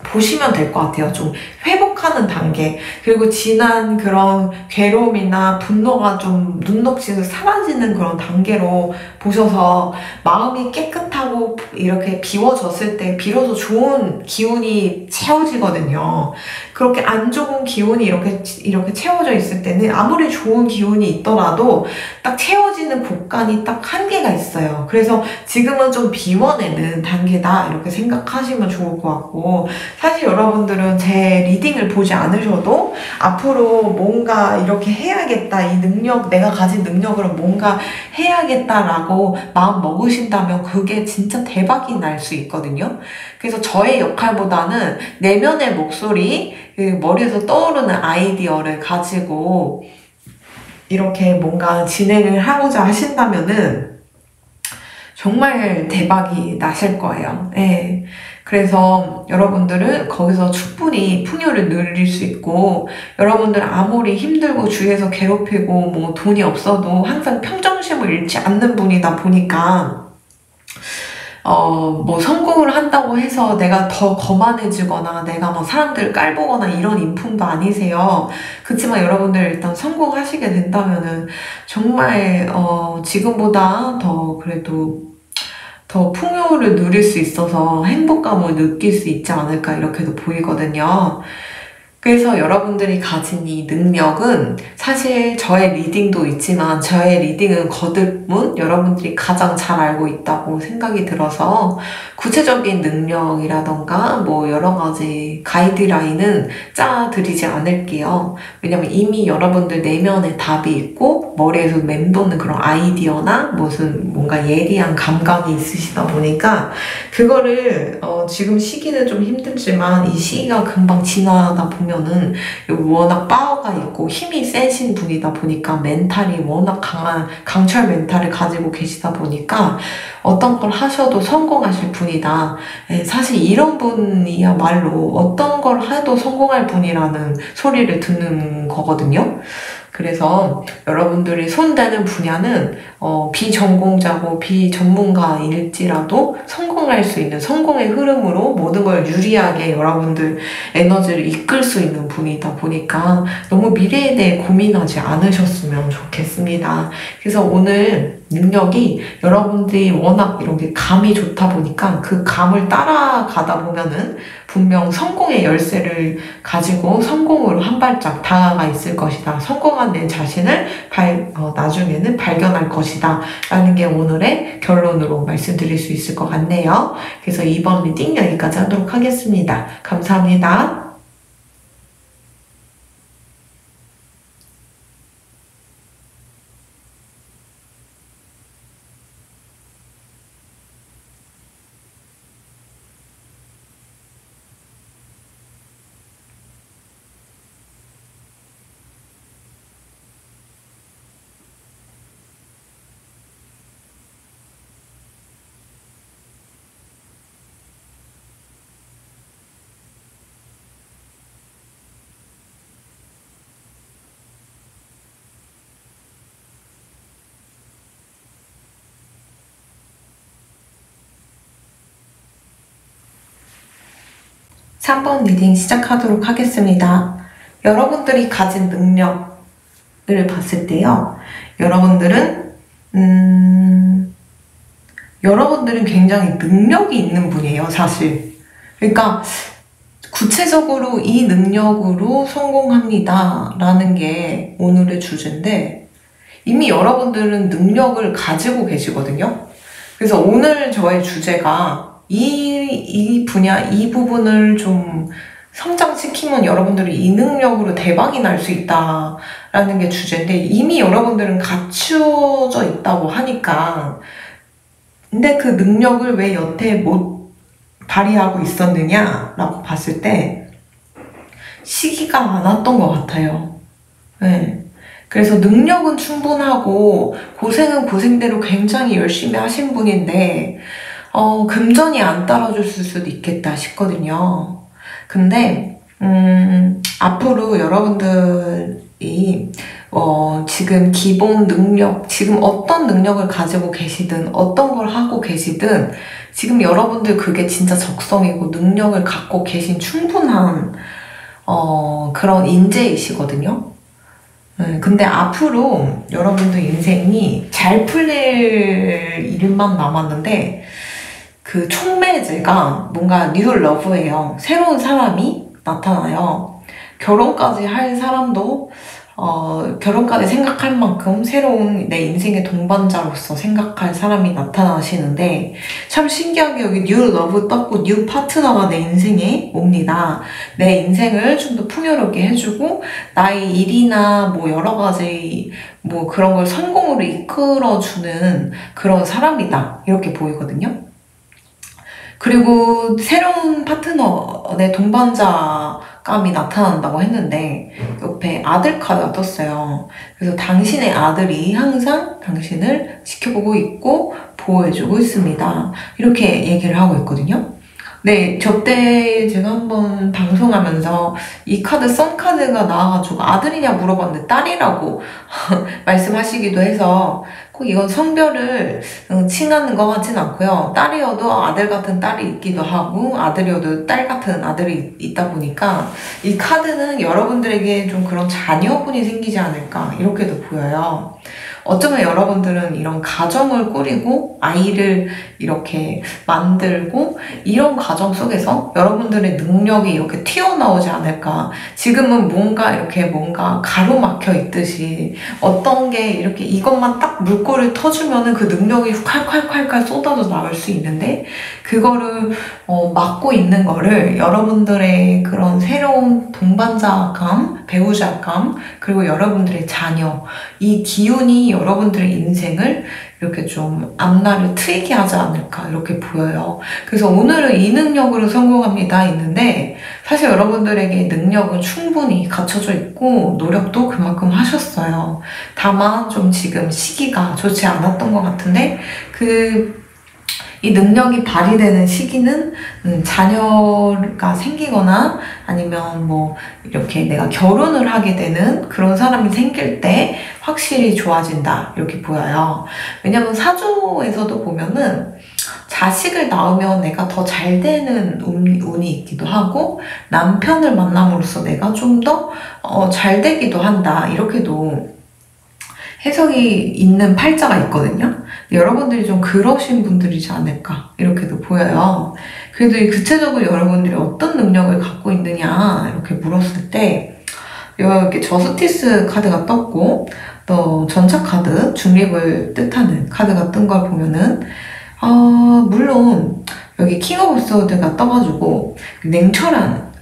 보시면 될 것 같아요. 좀 회복하는 단계, 그리고 지난 그런 괴로움이나 분노가 좀 눈녹이서 사라지는 그런 단계로 보셔서 마음이 깨끗하고 이렇게 비워졌을 때 비로소 좋은 기운이 채워지거든요. 그렇게 안 좋은 기운이 이렇게 채워져 있을 때는 아무리 좋은 기운이 있더라도 딱 채워지는 곳간이 딱 한계가 있어요. 그래서 지금은 좀 비워내는 단계다 이렇게 생각하시면 좋을 것 같고, 사실 여러분들은 제 리딩을 보지 않으셔도 앞으로 뭔가 이렇게 해야겠다, 이 능력, 내가 가진 능력으로 뭔가 해야겠다라고 마음 먹으신다면 그게 진짜 대박이 날 수 있거든요. 그래서 저의 역할보다는 내면의 목소리, 머리에서 떠오르는 아이디어를 가지고 이렇게 뭔가 진행을 하고자 하신다면은 정말 대박이 나실 거예요. 네. 그래서 여러분들은 거기서 충분히 풍요를 누릴 수 있고, 여러분들 아무리 힘들고 주위에서 괴롭히고 뭐 돈이 없어도 항상 평정심을 잃지 않는 분이다 보니까 뭐 성공을 한다고 해서 내가 더 거만해지거나 내가 뭐 사람들을 깔보거나 이런 인품도 아니세요. 그렇지만 여러분들 일단 성공하시게 된다면은 정말 지금보다 더 그래도 더 풍요를 누릴 수 있어서 행복감을 느낄 수 있지 않을까 이렇게도 보이거든요. 그래서 여러분들이 가진 이 능력은 사실 저의 리딩도 있지만 저의 리딩은 거듭문 여러분들이 가장 잘 알고 있다고 생각이 들어서 구체적인 능력이라던가 뭐 여러 가지 가이드라인은 짜드리지 않을게요. 왜냐면 이미 여러분들 내면에 답이 있고 머리에서 맴도는 그런 아이디어나 무슨 뭔가 예리한 감각이 있으시다 보니까 그거를 지금 시기는 좀 힘들지만 이 시기가 금방 지나다 보면은 워낙 파워가 있고 힘이 세신 분이다 보니까 멘탈이 워낙 강철 멘탈을 가지고 계시다 보니까 어떤 걸 하셔도 성공하실 분이다. 사실 이런 분이야말로 어떤 걸 해도 성공할 분이라는 소리를 듣는 거거든요. 그래서 여러분들이 손대는 분야는 비전공자고 비전문가일지라도 성공할 수 있는 성공의 흐름으로 모든 걸 유리하게 여러분들 에너지를 이끌 수 있는 분이다 보니까 너무 미래에 대해 고민하지 않으셨으면 좋겠습니다. 그래서 오늘 능력이 여러분들이 워낙 이런 게 감이 좋다 보니까 그 감을 따라가다 보면은 분명 성공의 열쇠를 가지고 성공으로 한 발짝 다가가 있을 것이다. 성공한 내 자신을 나중에는 발견할 것이다. 라는 게 오늘의 결론으로 말씀드릴 수 있을 것 같네요. 그래서 이번 리딩 여기까지 하도록 하겠습니다. 감사합니다. 3번 리딩 시작하도록 하겠습니다. 여러분들이 가진 능력을 봤을 때요. 여러분들은 굉장히 능력이 있는 분이에요, 사실. 그러니까 구체적으로 이 능력으로 성공합니다. 라는 게 오늘의 주제인데 이미 여러분들은 능력을 가지고 계시거든요. 그래서 오늘 저의 주제가 이 분야, 이 부분을 좀 성장시키면 여러분들이 이 능력으로 대박이 날 수 있다라는 게 주제인데 이미 여러분들은 갖추어져 있다고 하니까 근데 그 능력을 왜 여태 못 발휘하고 있었느냐라고 봤을 때 시기가 안 왔던 것 같아요. 네. 그래서 능력은 충분하고 고생은 고생대로 굉장히 열심히 하신 분인데 금전이 안 따라줬을 수도 있겠다 싶거든요. 근데 앞으로 여러분들이 지금 기본 능력, 지금 어떤 능력을 가지고 계시든 어떤 걸 하고 계시든 지금 여러분들 그게 진짜 적성이고 능력을 갖고 계신 충분한 그런 인재이시거든요. 근데 앞으로 여러분들 인생이 잘 풀릴 일만 남았는데 그 촉매제가 뭔가 뉴 러브예요. 새로운 사람이 나타나요. 결혼까지 할 사람도 결혼까지 생각할 만큼 새로운 내 인생의 동반자로서 생각할 사람이 나타나시는데 참 신기하게 여기 뉴 러브 떴고 뉴 파트너가 내 인생에 옵니다. 내 인생을 좀 더 풍요롭게 해주고 나의 일이나 뭐 여러 가지 뭐 그런 걸 성공으로 이끌어주는 그런 사람이다. 이렇게 보이거든요. 그리고 새로운 파트너, 내 동반자감이 나타난다고 했는데 옆에 아들 카드가 떴어요. 그래서 당신의 아들이 항상 당신을 지켜보고 있고 보호해주고 있습니다. 이렇게 얘기를 하고 있거든요. 네, 저때 제가 한번 방송하면서 이 카드 썬카드가 나와가지고 아들이냐 물어봤는데 딸이라고 말씀하시기도 해서 꼭 이건 성별을 칭하는 것 같진 않고요. 딸이어도 아들 같은 딸이 있기도 하고 아들이어도 딸 같은 아들이 있다 보니까 이 카드는 여러분들에게 좀 그런 자녀분이 생기지 않을까 이렇게도 보여요. 어쩌면 여러분들은 이런 가정을 꾸리고 아이를 이렇게 만들고 이런 과정 속에서 여러분들의 능력이 이렇게 튀어나오지 않을까. 지금은 뭔가 가로막혀 있듯이 어떤 게 이렇게 이것만 딱 물꼬를 터주면은 그 능력이 콸콸콸콸 쏟아져 나올 수 있는데, 그거를 막고 있는 거를 여러분들의 그런 새로운 동반자감, 배우자감, 그리고 여러분들의 자녀, 이 기운이 여러분들의 인생을 이렇게 좀 앞날을 트이게 하지 않을까 이렇게 보여요. 그래서 오늘은 이 능력으로 성공합니다 있는데, 사실 여러분들에게 능력은 충분히 갖춰져 있고 노력도 그만큼 하셨어요. 다만 좀 지금 시기가 좋지 않았던 것 같은데, 이 능력이 발휘되는 시기는 자녀가 생기거나 아니면 뭐 이렇게 내가 결혼을 하게 되는 그런 사람이 생길 때 확실히 좋아진다 이렇게 보여요. 왜냐면 사주에서도 보면은 자식을 낳으면 내가 더 잘 되는 운이 있기도 하고, 남편을 만남으로써 내가 좀 더 잘 되기도 한다 이렇게도 해석이 있는 팔자가 있거든요. 여러분들이 좀 그러신 분들이지 않을까 이렇게도 보여요. 그래도 구체적으로 여러분들이 어떤 능력을 갖고 있느냐 이렇게 물었을 때, 이렇게 저스티스 카드가 떴고 또 전차 카드, 중립을 뜻하는 카드가 뜬 걸 보면은 물론 여기 킹 오브 소드가 떠가지고 냉철한,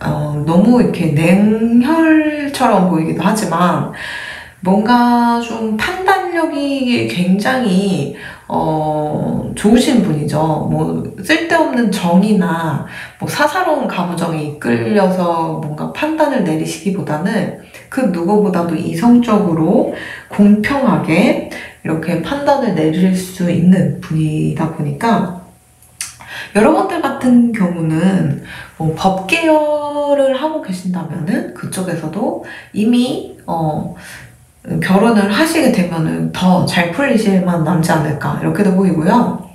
너무 이렇게 냉혈처럼 보이기도 하지만 뭔가 좀 판단력이 굉장히 좋으신 분이죠. 뭐 쓸데없는 정의나 뭐 사사로운 감정에 이끌려서 뭔가 판단을 내리시기보다는 그 누구보다도 이성적으로 공평하게 이렇게 판단을 내릴 수 있는 분이다 보니까, 여러분들 같은 경우는 뭐 법 계열을 하고 계신다면은 그쪽에서도 이미 결혼을 하시게 되면은 더 잘 풀리실만 남지 않을까 이렇게도 보이고요.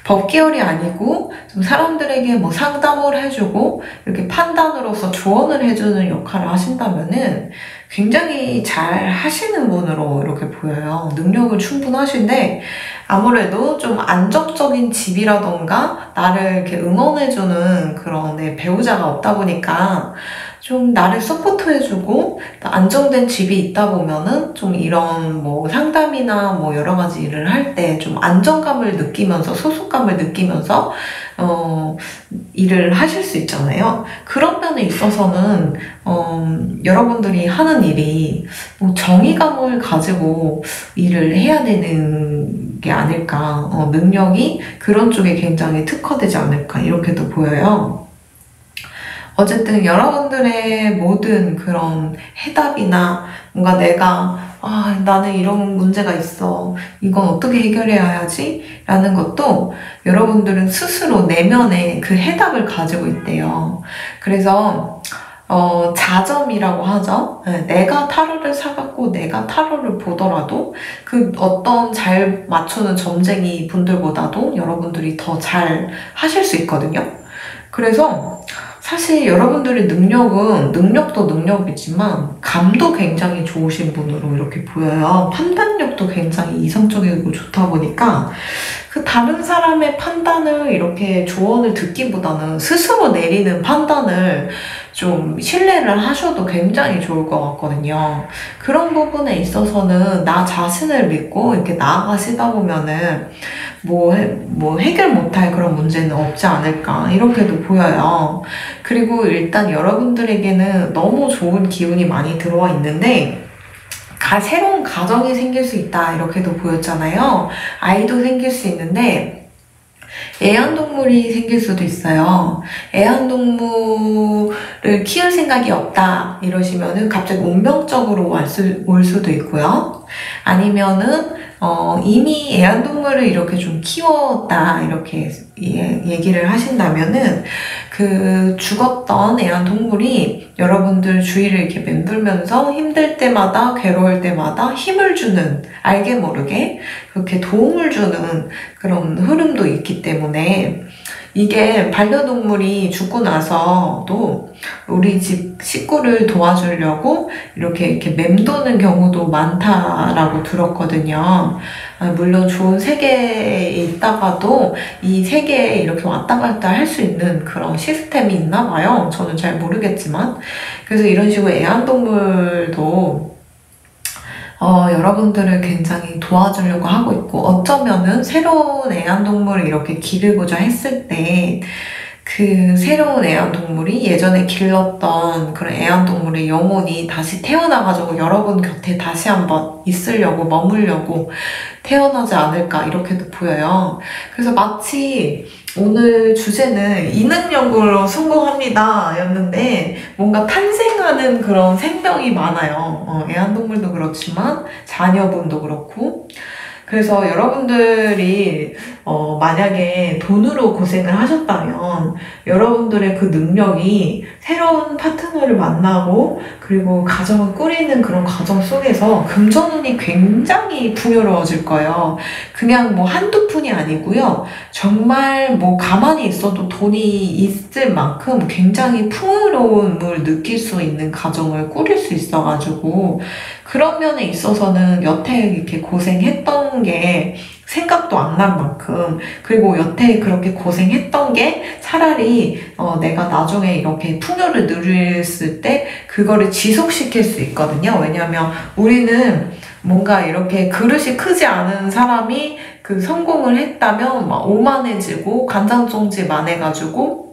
법 계열이 아니고 좀 사람들에게 뭐 상담을 해주고 이렇게 판단으로서 조언을 해주는 역할을 하신다면은 굉장히 잘 하시는 분으로 이렇게 보여요. 능력은 충분하신데 아무래도 좀 안정적인 집이라던가 나를 이렇게 응원해주는 그런 배우자가 없다 보니까 좀 나를 서포트해주고 안정된 집이 있다 보면은 좀 이런 뭐 상담이나 뭐 여러 가지 일을 할 때 좀 안정감을 느끼면서 소속감을 느끼면서 일을 하실 수 있잖아요. 그런 면에 있어서는 여러분들이 하는 일이 뭐 정의감을 가지고 일을 해야 되는 게 아닐까, 능력이 그런 쪽에 굉장히 특화되지 않을까 이렇게도 보여요. 어쨌든 여러분들의 모든 그런 해답이나 뭔가 내가 나는 이런 문제가 있어, 이건 어떻게 해결해야 하지? 라는 것도 여러분들은 스스로 내면에 그 해답을 가지고 있대요. 그래서 자점이라고 하죠. 내가 타로를 사갖고 내가 타로를 보더라도 그 어떤 잘 맞추는 점쟁이 분들보다도 여러분들이 더 잘 하실 수 있거든요. 그래서 사실 여러분들의 능력도 능력이지만 감도 굉장히 좋으신 분으로 이렇게 보여요. 판단력도 굉장히 이성적이고 좋다 보니까 그 다른 사람의 판단을 이렇게 조언을 듣기보다는 스스로 내리는 판단을 좀 신뢰를 하셔도 굉장히 좋을 것 같거든요. 그런 부분에 있어서는 나 자신을 믿고 이렇게 나아가시다 보면은 뭐 해결 못할 그런 문제는 없지 않을까 이렇게도 보여요. 그리고 일단 여러분들에게는 너무 좋은 기운이 많이 들어와 있는데 새로운 가정이 생길 수 있다 이렇게도 보였잖아요. 아이도 생길 수 있는데 애완동물이 생길 수도 있어요. 애완동물을 키울 생각이 없다 이러시면은 갑자기 운명적으로 올 수도 있고요. 아니면은 이미 애완동물을 이렇게 좀 키웠다 이렇게 얘기를 하신다면은 그 죽었던 애완동물이 여러분들 주위를 이렇게 맴돌면서 힘들 때마다 괴로울 때마다 힘을 주는, 알게 모르게 그렇게 도움을 주는 그런 흐름도 있기 때문에 이게 반려동물이 죽고 나서도 우리 집 식구를 도와주려고 이렇게 맴도는 경우도 많다라고 들었거든요. 물론 좋은 세계에 있다가도 이 세계에 이렇게 왔다 갔다 할 수 있는 그런 시스템이 있나 봐요. 저는 잘 모르겠지만. 그래서 이런 식으로 애완동물도 여러분들을 굉장히 도와주려고 하고 있고, 어쩌면은 새로운 애완동물을 이렇게 기르고자 했을 때 그 새로운 애완동물이 예전에 길렀던 그런 애완동물의 영혼이 다시 태어나가지고 여러분 곁에 다시 한번 있으려고, 머물려고 태어나지 않을까 이렇게도 보여요. 그래서 마치 오늘 주제는 이 능력으로 성공합니다 였는데 뭔가 탄생하는 그런 생명이 많아요. 애완동물도 그렇지만 자녀분도 그렇고. 그래서 여러분들이 만약에 돈으로 고생을 하셨다면 여러분들의 그 능력이 새로운 파트너를 만나고 그리고 가정을 꾸리는 그런 과정 속에서 금전운이 굉장히 풍요로워질 거예요. 그냥 뭐 한두 푼이 아니고요. 정말 뭐 가만히 있어도 돈이 있을 만큼 굉장히 풍요로움을 느낄 수 있는 가정을 꾸릴 수 있어가지고, 그런 면에 있어서는 여태 이렇게 고생했던 게 생각도 안 날 만큼, 그리고 여태 그렇게 고생했던 게 차라리 내가 나중에 이렇게 풍요를 누렸을 때 그거를 지속시킬 수 있거든요. 왜냐하면 우리는 뭔가 이렇게 그릇이 크지 않은 사람이 그 성공을 했다면 막 오만해지고 간장종지만 해가지고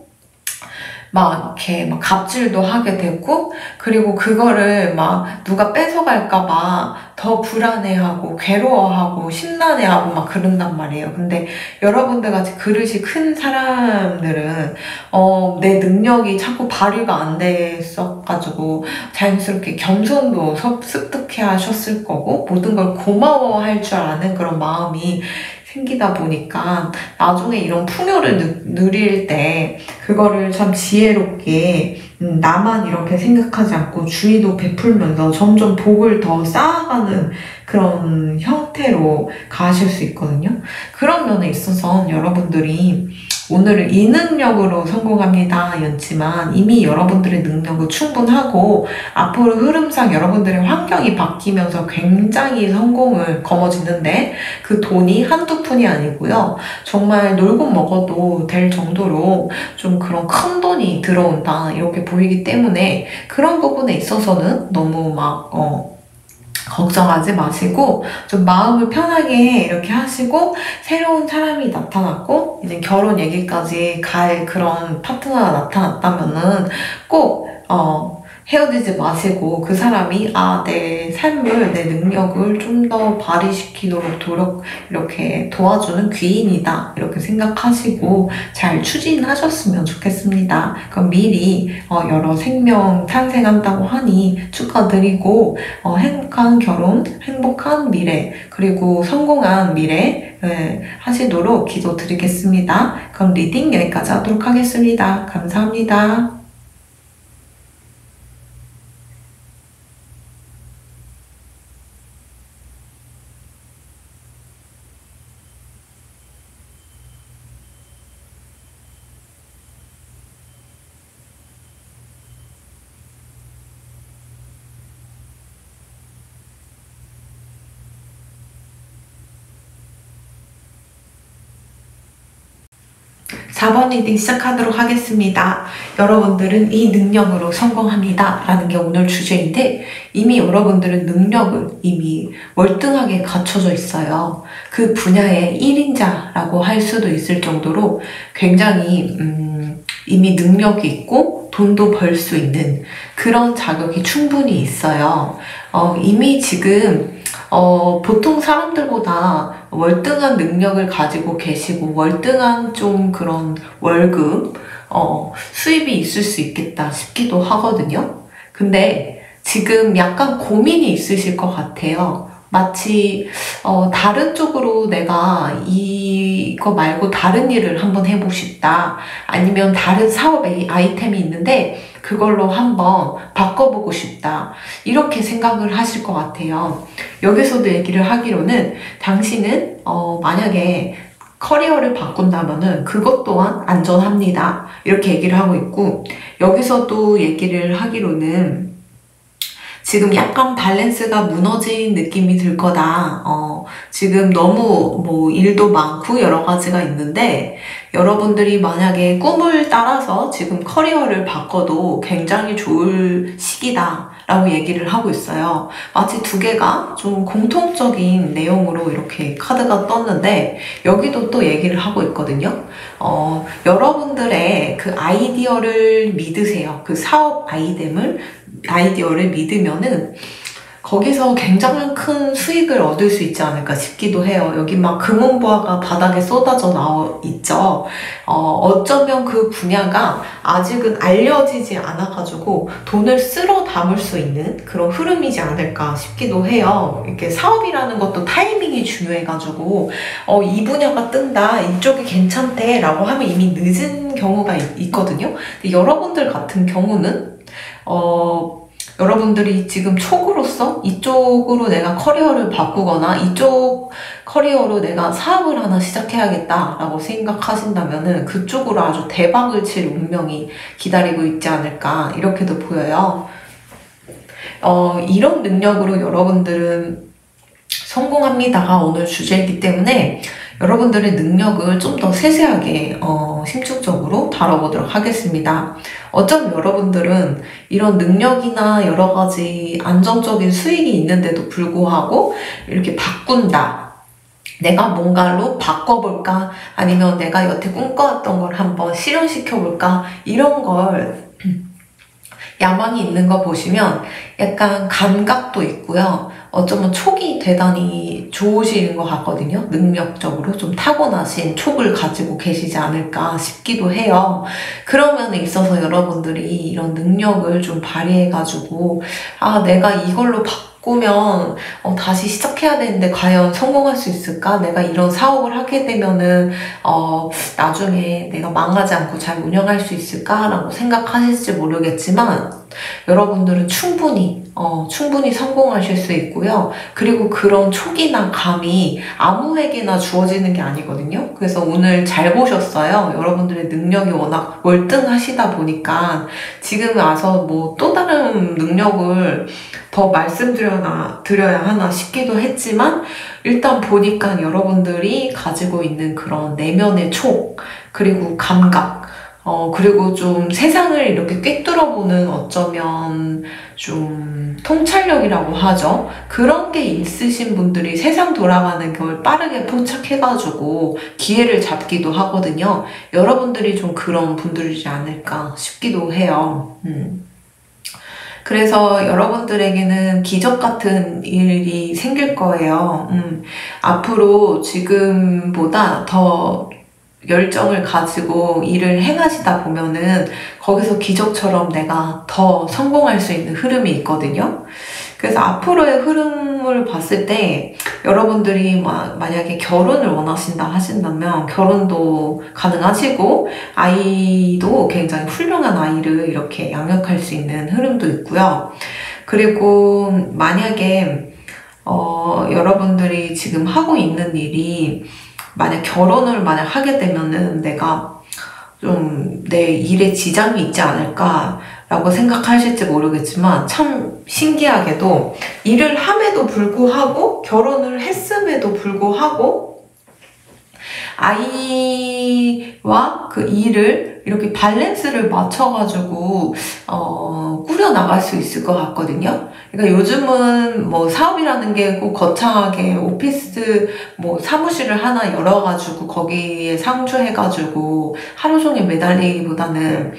막 이렇게 막 갑질도 하게 되고, 그리고 그거를 막 누가 뺏어갈까봐 더 불안해하고 괴로워하고 심란해하고 막 그런단 말이에요. 근데 여러분들 같이 그릇이 큰 사람들은 내 능력이 자꾸 발휘가 안 됐어가지고 자연스럽게 겸손도 습득해 하셨을 거고, 모든 걸 고마워할 줄 아는 그런 마음이 생기다 보니까 나중에 이런 풍요를 누릴 때 그거를 참 지혜롭게 나만 이렇게 생각하지 않고 주의도 베풀면서 점점 복을 더 쌓아가는 그런 형태로 가실 수 있거든요. 그런 면에 있어서 여러분들이 오늘은 이 능력으로 성공합니다 였지만 이미 여러분들의 능력은 충분하고, 앞으로 흐름상 여러분들의 환경이 바뀌면서 굉장히 성공을 거머쥐는데 그 돈이 한두 푼이 아니고요. 정말 놀고 먹어도 될 정도로 좀 그런 큰 돈이 들어온다 이렇게 보이기 때문에, 그런 부분에 있어서는 너무 막 걱정하지 마시고 좀 마음을 편하게 이렇게 하시고, 새로운 사람이 나타났고 이제 결혼 얘기까지 갈 그런 파트너가 나타났다면은 꼭 헤어지지 마시고 그 사람이 내 삶을, 내 능력을 좀 더 발휘시키도록 이렇게 도와주는 귀인이다 이렇게 생각하시고 잘 추진하셨으면 좋겠습니다. 그럼 미리 여러 생명 탄생한다고 하니 축하드리고, 행복한 결혼, 행복한 미래, 그리고 성공한 미래 하시도록 기도드리겠습니다. 그럼 리딩 여기까지 하도록 하겠습니다. 감사합니다. 4번 리딩 시작하도록 하겠습니다. 여러분들은 이 능력으로 성공합니다 라는 게 오늘 주제인데, 이미 여러분들은 능력은 이미 월등하게 갖춰져 있어요. 그 분야의 1인자라고 할 수도 있을 정도로 굉장히 이미 능력이 있고 돈도 벌 수 있는 그런 자격이 충분히 있어요. 이미 지금 보통 사람들보다 월등한 능력을 가지고 계시고 월등한 좀 그런 월급, 수입이 있을 수 있겠다 싶기도 하거든요. 근데 지금 약간 고민이 있으실 것 같아요. 마치 다른 쪽으로 내가 이거 말고 다른 일을 한번 해보고 싶다, 아니면 다른 사업의 아이템이 있는데 그걸로 한번 바꿔보고 싶다, 이렇게 생각을 하실 것 같아요. 여기서도 얘기를 하기로는 당신은 만약에 커리어를 바꾼다면은 그것 또한 안전합니다. 이렇게 얘기를 하고 있고, 여기서 또 얘기를 하기로는 지금 약간 밸런스가 무너진 느낌이 들 거다. 지금 너무 뭐 일도 많고 여러 가지가 있는데, 여러분들이 만약에 꿈을 따라서 지금 커리어를 바꿔도 굉장히 좋을 시기다 라고 얘기를 하고 있어요. 마치 두 개가 좀 공통적인 내용으로 이렇게 카드가 떴는데, 여기도 또 얘기를 하고 있거든요. 여러분들의 그 아이디어를 믿으세요. 그 사업 아이디어를 믿으면은 거기서 굉장히 큰 수익을 얻을 수 있지 않을까 싶기도 해요. 여기 막 금은보화가 바닥에 쏟아져 나와 있죠. 어쩌면 그 분야가 아직은 알려지지 않아가지고 돈을 쓸어 담을 수 있는 그런 흐름이지 않을까 싶기도 해요. 이렇게 사업이라는 것도 타이밍이 중요해가지고 이 분야가 뜬다, 이쪽이 괜찮대 라고 하면 이미 늦은 경우가 있거든요. 근데 여러분들 같은 경우는 여러분들이 지금 촉으로서 이쪽으로 내가 커리어를 바꾸거나 이쪽 커리어로 내가 사업을 하나 시작해야겠다라고 생각하신다면은 그쪽으로 아주 대박을 칠 운명이 기다리고 있지 않을까 이렇게도 보여요. 이런 능력으로 여러분들은 성공합니다가 오늘 주제이기 때문에 여러분들의 능력을 좀 더 세세하게 심층적으로 다뤄보도록 하겠습니다. 어쩌면 여러분들은 이런 능력이나 여러 가지 안정적인 수익이 있는데도 불구하고 이렇게 바꾼다, 내가 뭔가로 바꿔볼까, 아니면 내가 여태 꿈꿔왔던 걸 한번 실현시켜볼까, 이런 걸 야망이 있는 거 보시면 약간 감각도 있고요. 어쩌면 촉이 대단히 좋으신 것 같거든요. 능력적으로 좀 타고나신 촉을 가지고 계시지 않을까 싶기도 해요. 그런 면에 있어서 여러분들이 이런 능력을 좀 발휘해가지고 내가 이걸로 바꾸면 다시 시작해야 되는데 과연 성공할 수 있을까? 내가 이런 사업을 하게 되면은 나중에 내가 망하지 않고 잘 운영할 수 있을까? 라고 생각하실지 모르겠지만 여러분들은 충분히 성공하실 수 있고요. 그리고 그런 촉이나 감이 아무에게나 주어지는 게 아니거든요. 그래서 오늘 잘 보셨어요. 여러분들의 능력이 워낙 월등하시다 보니까 지금 와서 뭐 또 다른 능력을 더 말씀드려야 하나 싶기도 했지만, 일단 보니까 여러분들이 가지고 있는 그런 내면의 촉, 그리고 감각, 그리고 좀 세상을 이렇게 꿰뚫어보는 어쩌면 좀 통찰력이라고 하죠. 그런 게 있으신 분들이 세상 돌아가는 걸 빠르게 포착해가지고 기회를 잡기도 하거든요. 여러분들이 좀 그런 분들이지 않을까 싶기도 해요. 그래서 여러분들에게는 기적 같은 일이 생길 거예요. 앞으로 지금보다 더 열정을 가지고 일을 행하시다 보면은 거기서 기적처럼 내가 더 성공할 수 있는 흐름이 있거든요. 그래서 앞으로의 흐름을 봤을 때 여러분들이 만약에 결혼을 원하신다 하신다면 결혼도 가능하시고, 아이도 굉장히 훌륭한 아이를 이렇게 양육할 수 있는 흐름도 있고요. 그리고 만약에 여러분들이 지금 하고 있는 일이 만약 결혼을 하게 되면은 내가 좀 내 일에 지장이 있지 않을까 라고 생각하실지 모르겠지만, 참 신기하게도 일을 함에도 불구하고 결혼을 했음에도 불구하고 아이와 그 일을 이렇게 밸런스를 맞춰가지고 꾸려나갈 수 있을 것 같거든요. 그러니까 요즘은 뭐 사업이라는 게 꼭 거창하게 오피스 뭐 사무실을 하나 열어가지고 거기에 상주해가지고 하루 종일 매달리기보다는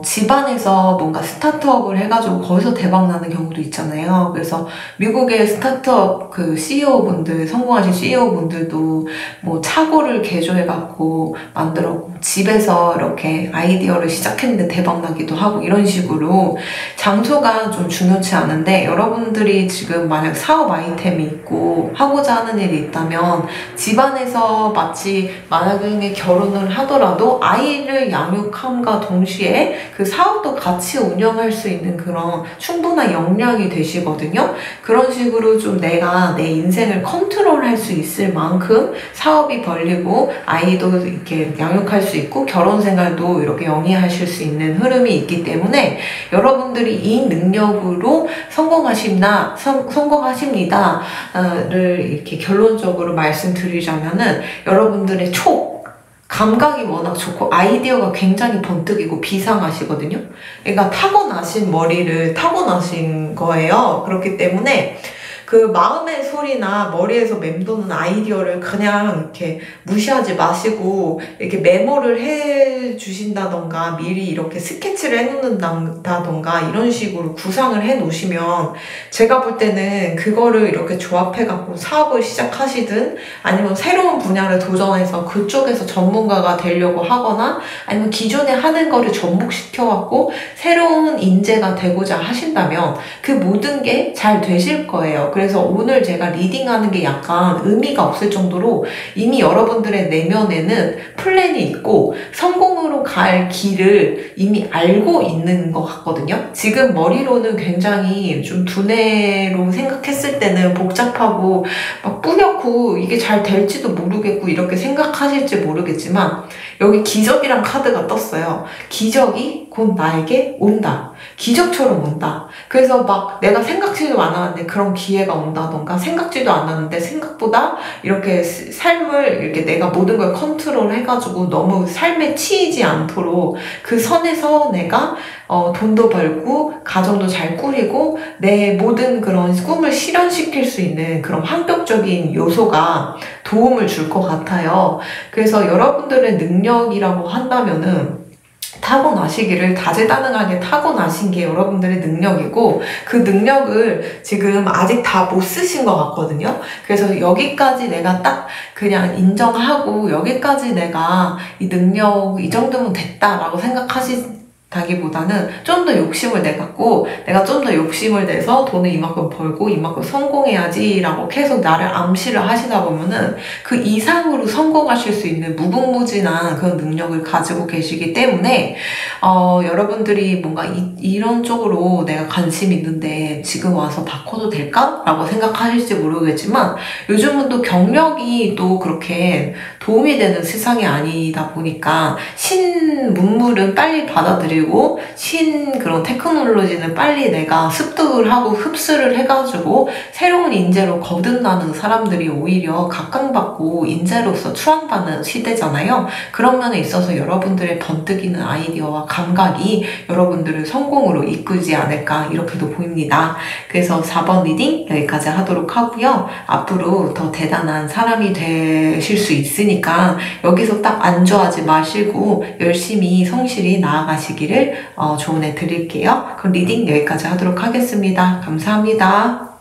집안에서 뭔가 스타트업을 해가지고 거기서 대박 나는 경우도 있잖아요. 그래서 미국의 스타트업 그 CEO분들, 성공하신 CEO분들도 뭐 차고를 개조해갖고 만들었고, 집에서 이렇게 아이디어를 시작했는데 대박나기도 하고 이런 식으로 장소가 좀 중요치 않은데 여러분들이 지금 만약 사업 아이템이 있고 하고자 하는 일이 있다면 집안에서 마치 만약에 결혼을 하더라도 아이를 양육함과 동시에 그 사업도 같이 운영할 수 있는 그런 충분한 역량이 되시거든요. 그런 식으로 좀 내가 내 인생을 컨트롤할 수 있을 만큼 사업이 벌리고 아이도 이렇게 양육할 수 있고 결혼 생활도 이렇게 영위하실 수 있는 흐름이 있기 때문에 여러분들이 이 능력으로 성공하십니다를 이렇게 결론적으로 말씀드리자면은 여러분들의 감각이 워낙 좋고 아이디어가 굉장히 번뜩이고 비상하시거든요. 그러니까 타고나신 머리를 타고나신 거예요. 그렇기 때문에 그 마음의 소리나 머리에서 맴도는 아이디어를 그냥 이렇게 무시하지 마시고 이렇게 메모를 해 주신다던가 미리 이렇게 스케치를 해 놓는다던가 이런 식으로 구상을 해 놓으시면 제가 볼 때는 그거를 이렇게 조합해 갖고 사업을 시작하시든 아니면 새로운 분야를 도전해서 그쪽에서 전문가가 되려고 하거나 아니면 기존에 하는 거를 접목시켜 갖고 새로운 인재가 되고자 하신다면 그 모든 게 잘 되실 거예요. 그래서 오늘 제가 리딩하는 게 약간 의미가 없을 정도로 이미 여러분들의 내면에는 플랜이 있고 성공으로 갈 길을 이미 알고 있는 것 같거든요. 지금 머리로는 굉장히 좀 두뇌로 생각했을 때는 복잡하고 막 뿌옇고 이게 잘 될지도 모르겠고 이렇게 생각하실지 모르겠지만 여기 기적이란 카드가 떴어요. 기적이 곧 나에게 온다. 기적처럼 온다. 그래서 막 내가 생각지도 않았는데 그런 기회가 온다던가 생각지도 않았는데 생각보다 이렇게 삶을 이렇게 내가 모든 걸 컨트롤 해가지고 너무 삶에 치이지 않도록 그 선에서 내가 돈도 벌고 가정도 잘 꾸리고 내 모든 그런 꿈을 실현시킬 수 있는 그런 환경적인 요소가 도움을 줄 것 같아요. 그래서 여러분들의 능력이라고 한다면은 타고나시기를 다재다능하게 타고나신 게 여러분들의 능력이고 그 능력을 지금 아직 다 못 쓰신 것 같거든요. 그래서 여기까지 내가 딱 그냥 인정하고 여기까지 내가 이 능력 이 정도면 됐다라고 생각하시다기보다는 좀 더 욕심을 내갖고 내가 좀 더 욕심을 내서 돈을 이만큼 벌고 이만큼 성공해야지 라고 계속 나를 암시를 하시다 보면은 그 이상으로 성공하실 수 있는 무궁무진한 그런 능력을 가지고 계시기 때문에 여러분들이 뭔가 이런 쪽으로 내가 관심 있는데 지금 와서 바꿔도 될까? 라고 생각하실지 모르겠지만 요즘은 또 경력이 또 그렇게 도움이 되는 세상이 아니다 보니까 신문물은 빨리 받아들이고 그런 테크놀로지는 빨리 내가 습득을 하고 흡수를 해가지고 새로운 인재로 거듭나는 사람들이 오히려 각광받고 인재로서 추앙받는 시대잖아요. 그런 면에 있어서 여러분들의 번뜩이는 아이디어와 감각이 여러분들을 성공으로 이끌지 않을까 이렇게도 보입니다. 그래서 4번 리딩 여기까지 하도록 하고요. 앞으로 더 대단한 사람이 되실 수 있으니까 여기서 딱 안주하지 마시고 열심히 성실히 나아가시기를 조언해 드릴게요. 그럼 리딩 여기까지 하도록 하겠습니다. 감사합니다.